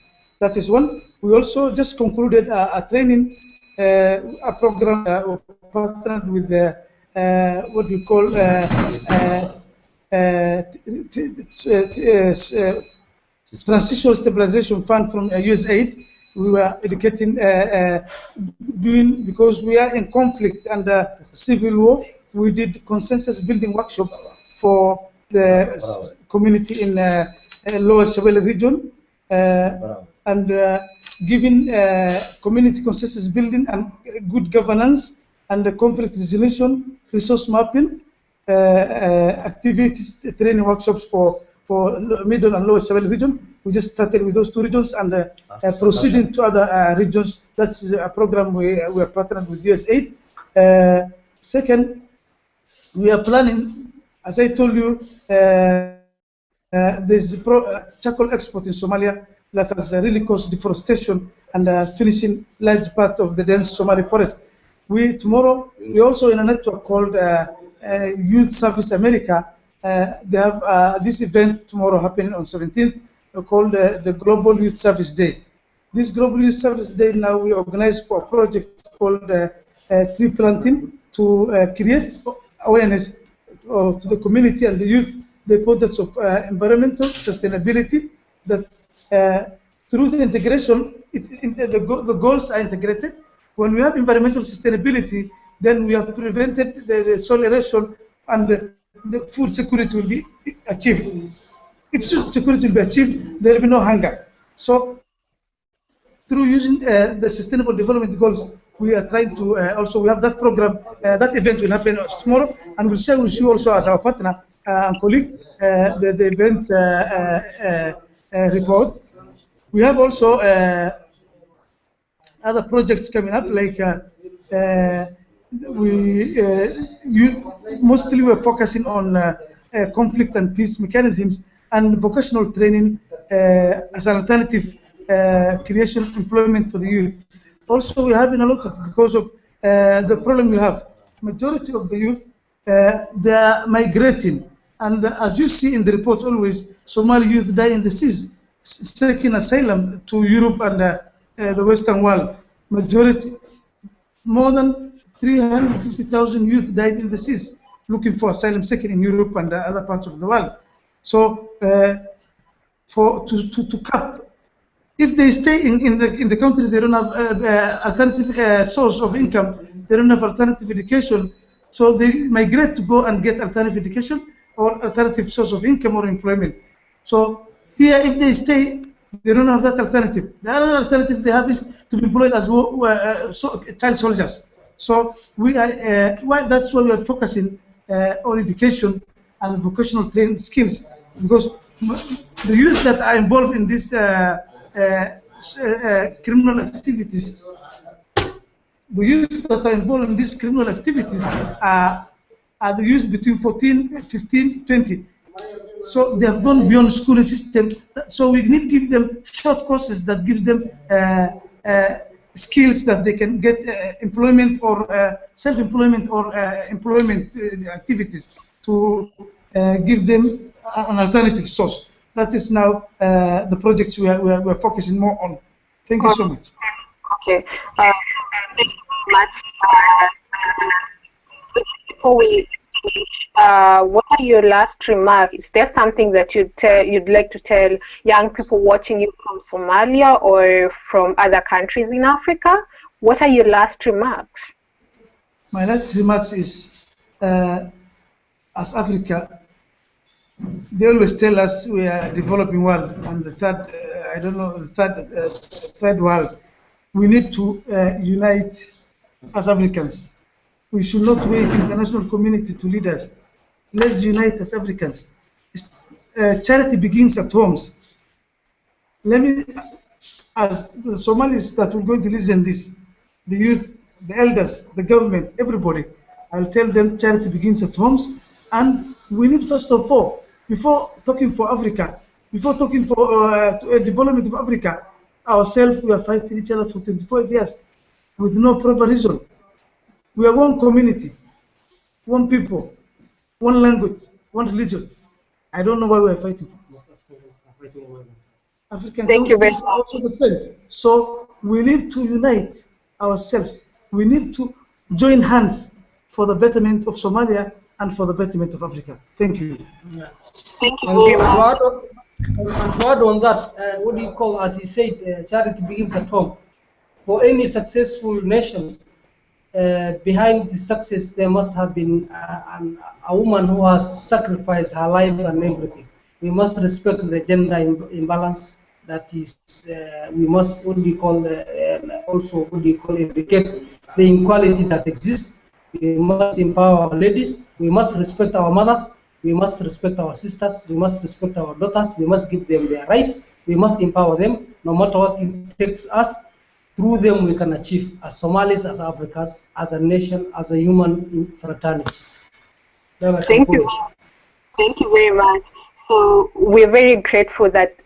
That is one. We also just concluded a training, a program partnered with what we call Transitional Stabilization Fund from USAID. We were educating, because we are in conflict and civil war. We did consensus building workshop for the community in Lower Shabelle region, and giving community consensus building and good governance and conflict resolution, resource mapping, activities, training workshops for Middle and Lower Shabelle region. We just started with those 2 regions and proceeding to other regions. That's a program we are partnered with USAID. Second, we are planning, as I told you, there's charcoal export in Somalia that has really caused deforestation and finishing large part of the dense Somali forest. Tomorrow, we're also in a network called Youth Service America. They have this event tomorrow happening on 17th called the Global Youth Service Day. This Global Youth Service Day now we organize for a project called tree planting to create awareness to the community and the youth the importance of environmental sustainability, that through the integration, the goals are integrated. When we have environmental sustainability, then we have prevented the soil erosion and the food security will be achieved. If food security will be achieved, there will be no hunger. So through using the Sustainable Development Goals, we are trying to also, we have that program, that event will happen tomorrow, and we'll share with you also as our partner and colleague the event report. We have also other projects coming up, like mostly we're focusing on conflict and peace mechanisms and vocational training as an alternative creation employment for the youth. Also, we're having a lot of, because of the problem we have, majority of the youth, they are migrating. And as you see in the report always, Somali youth die in the seas, seeking asylum to Europe and the Western world. Majority, more than 350,000 youth died in the seas looking for asylum seeking in Europe and other parts of the world. So to cap, if they stay in the country, they don't have alternative source of income, they don't have alternative education, so they migrate to go and get alternative education or alternative source of income or employment. So here, if they stay, they don't have that alternative. The other alternative they have is to be employed as child soldiers. So we are, that's why we are focusing on education and vocational training skills, because the youth that are involved in this criminal activities, the youth that are involved in these criminal activities are the youth between 14, 15, 20. So they have gone beyond schooling system. So we need to give them short courses that gives them skills that they can get employment or self-employment or employment activities to give them an alternative source. That is now the projects we're focusing more on. Thank you so much. Okay. Thank you so much. Before we what are your last remarks? Is there something that you'd like to tell young people watching you from Somalia or from other countries in Africa? What are your last remarks? My last remarks is, as Africa, they always tell us we are developing world and the third, third world. We need to unite as Africans. We should not wait international community to lead us. Let's unite as Africans. Charity begins at homes. Let me, as the Somalis that we're going to listen this, the youth, the elders, the government, everybody, I'll tell them charity begins at homes, and we need first of all, before talking for Africa, before talking for development of Africa, ourselves, we are fighting each other for 25 years with no proper reason. We are one community, one people, one language, one religion. I don't know why we are fighting for. African countries are also the same. So we need to unite ourselves. We need to join hands for the betterment of Somalia and for the betterment of Africa. Thank you. Yeah. Thank you And very much. to add on that, what do you call, as he said, charity begins at home. For any successful nation, behind the success, there must have been a woman who has sacrificed her life and everything. We must respect the gender imbalance. That is, we must, what do you call, also, what do you call, eradicate the inequality that exists. We must empower our ladies. We must respect our mothers. We must respect our sisters. We must respect our daughters. We must give them their rights. We must empower them, no matter what it takes us. Through them, we can achieve, as Somalis, as Africans, as a nation, as a human fraternity. Thank you. Thank you very much. So we're very grateful that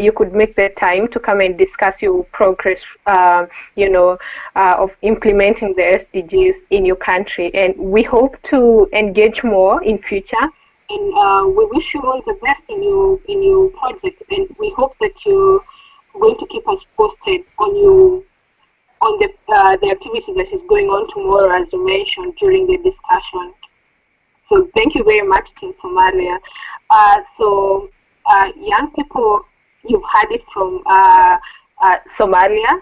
you could make the time to come and discuss your progress, of implementing the SDGs in your country. And we hope to engage more in future. And we wish you all the best in your project. And we hope that you're going to keep us posted on the activity that is going on tomorrow, as you mentioned during the discussion. So thank you very much, Team Somalia. Young people, you've heard it from Somalia.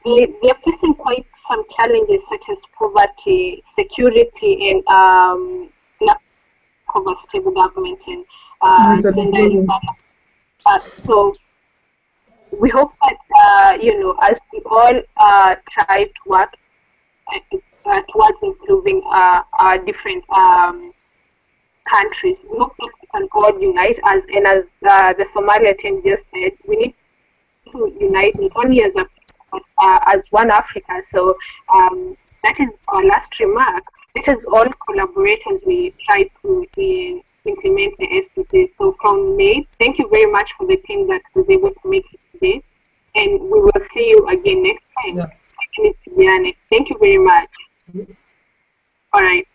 They're facing quite some challenges such as poverty, security, and lack of a stable government and gender. So we hope that as we all try to work towards improving our different countries, we hope that we can all unite as the Somalia team just said. We need to unite not only as as one Africa. So that is our last remark. Let us all collaborate as we try to implement the SDGs. So from me, thank you very much for the team that was able to make it today, and we will see you again next time. Yeah. Thank you very much. All right.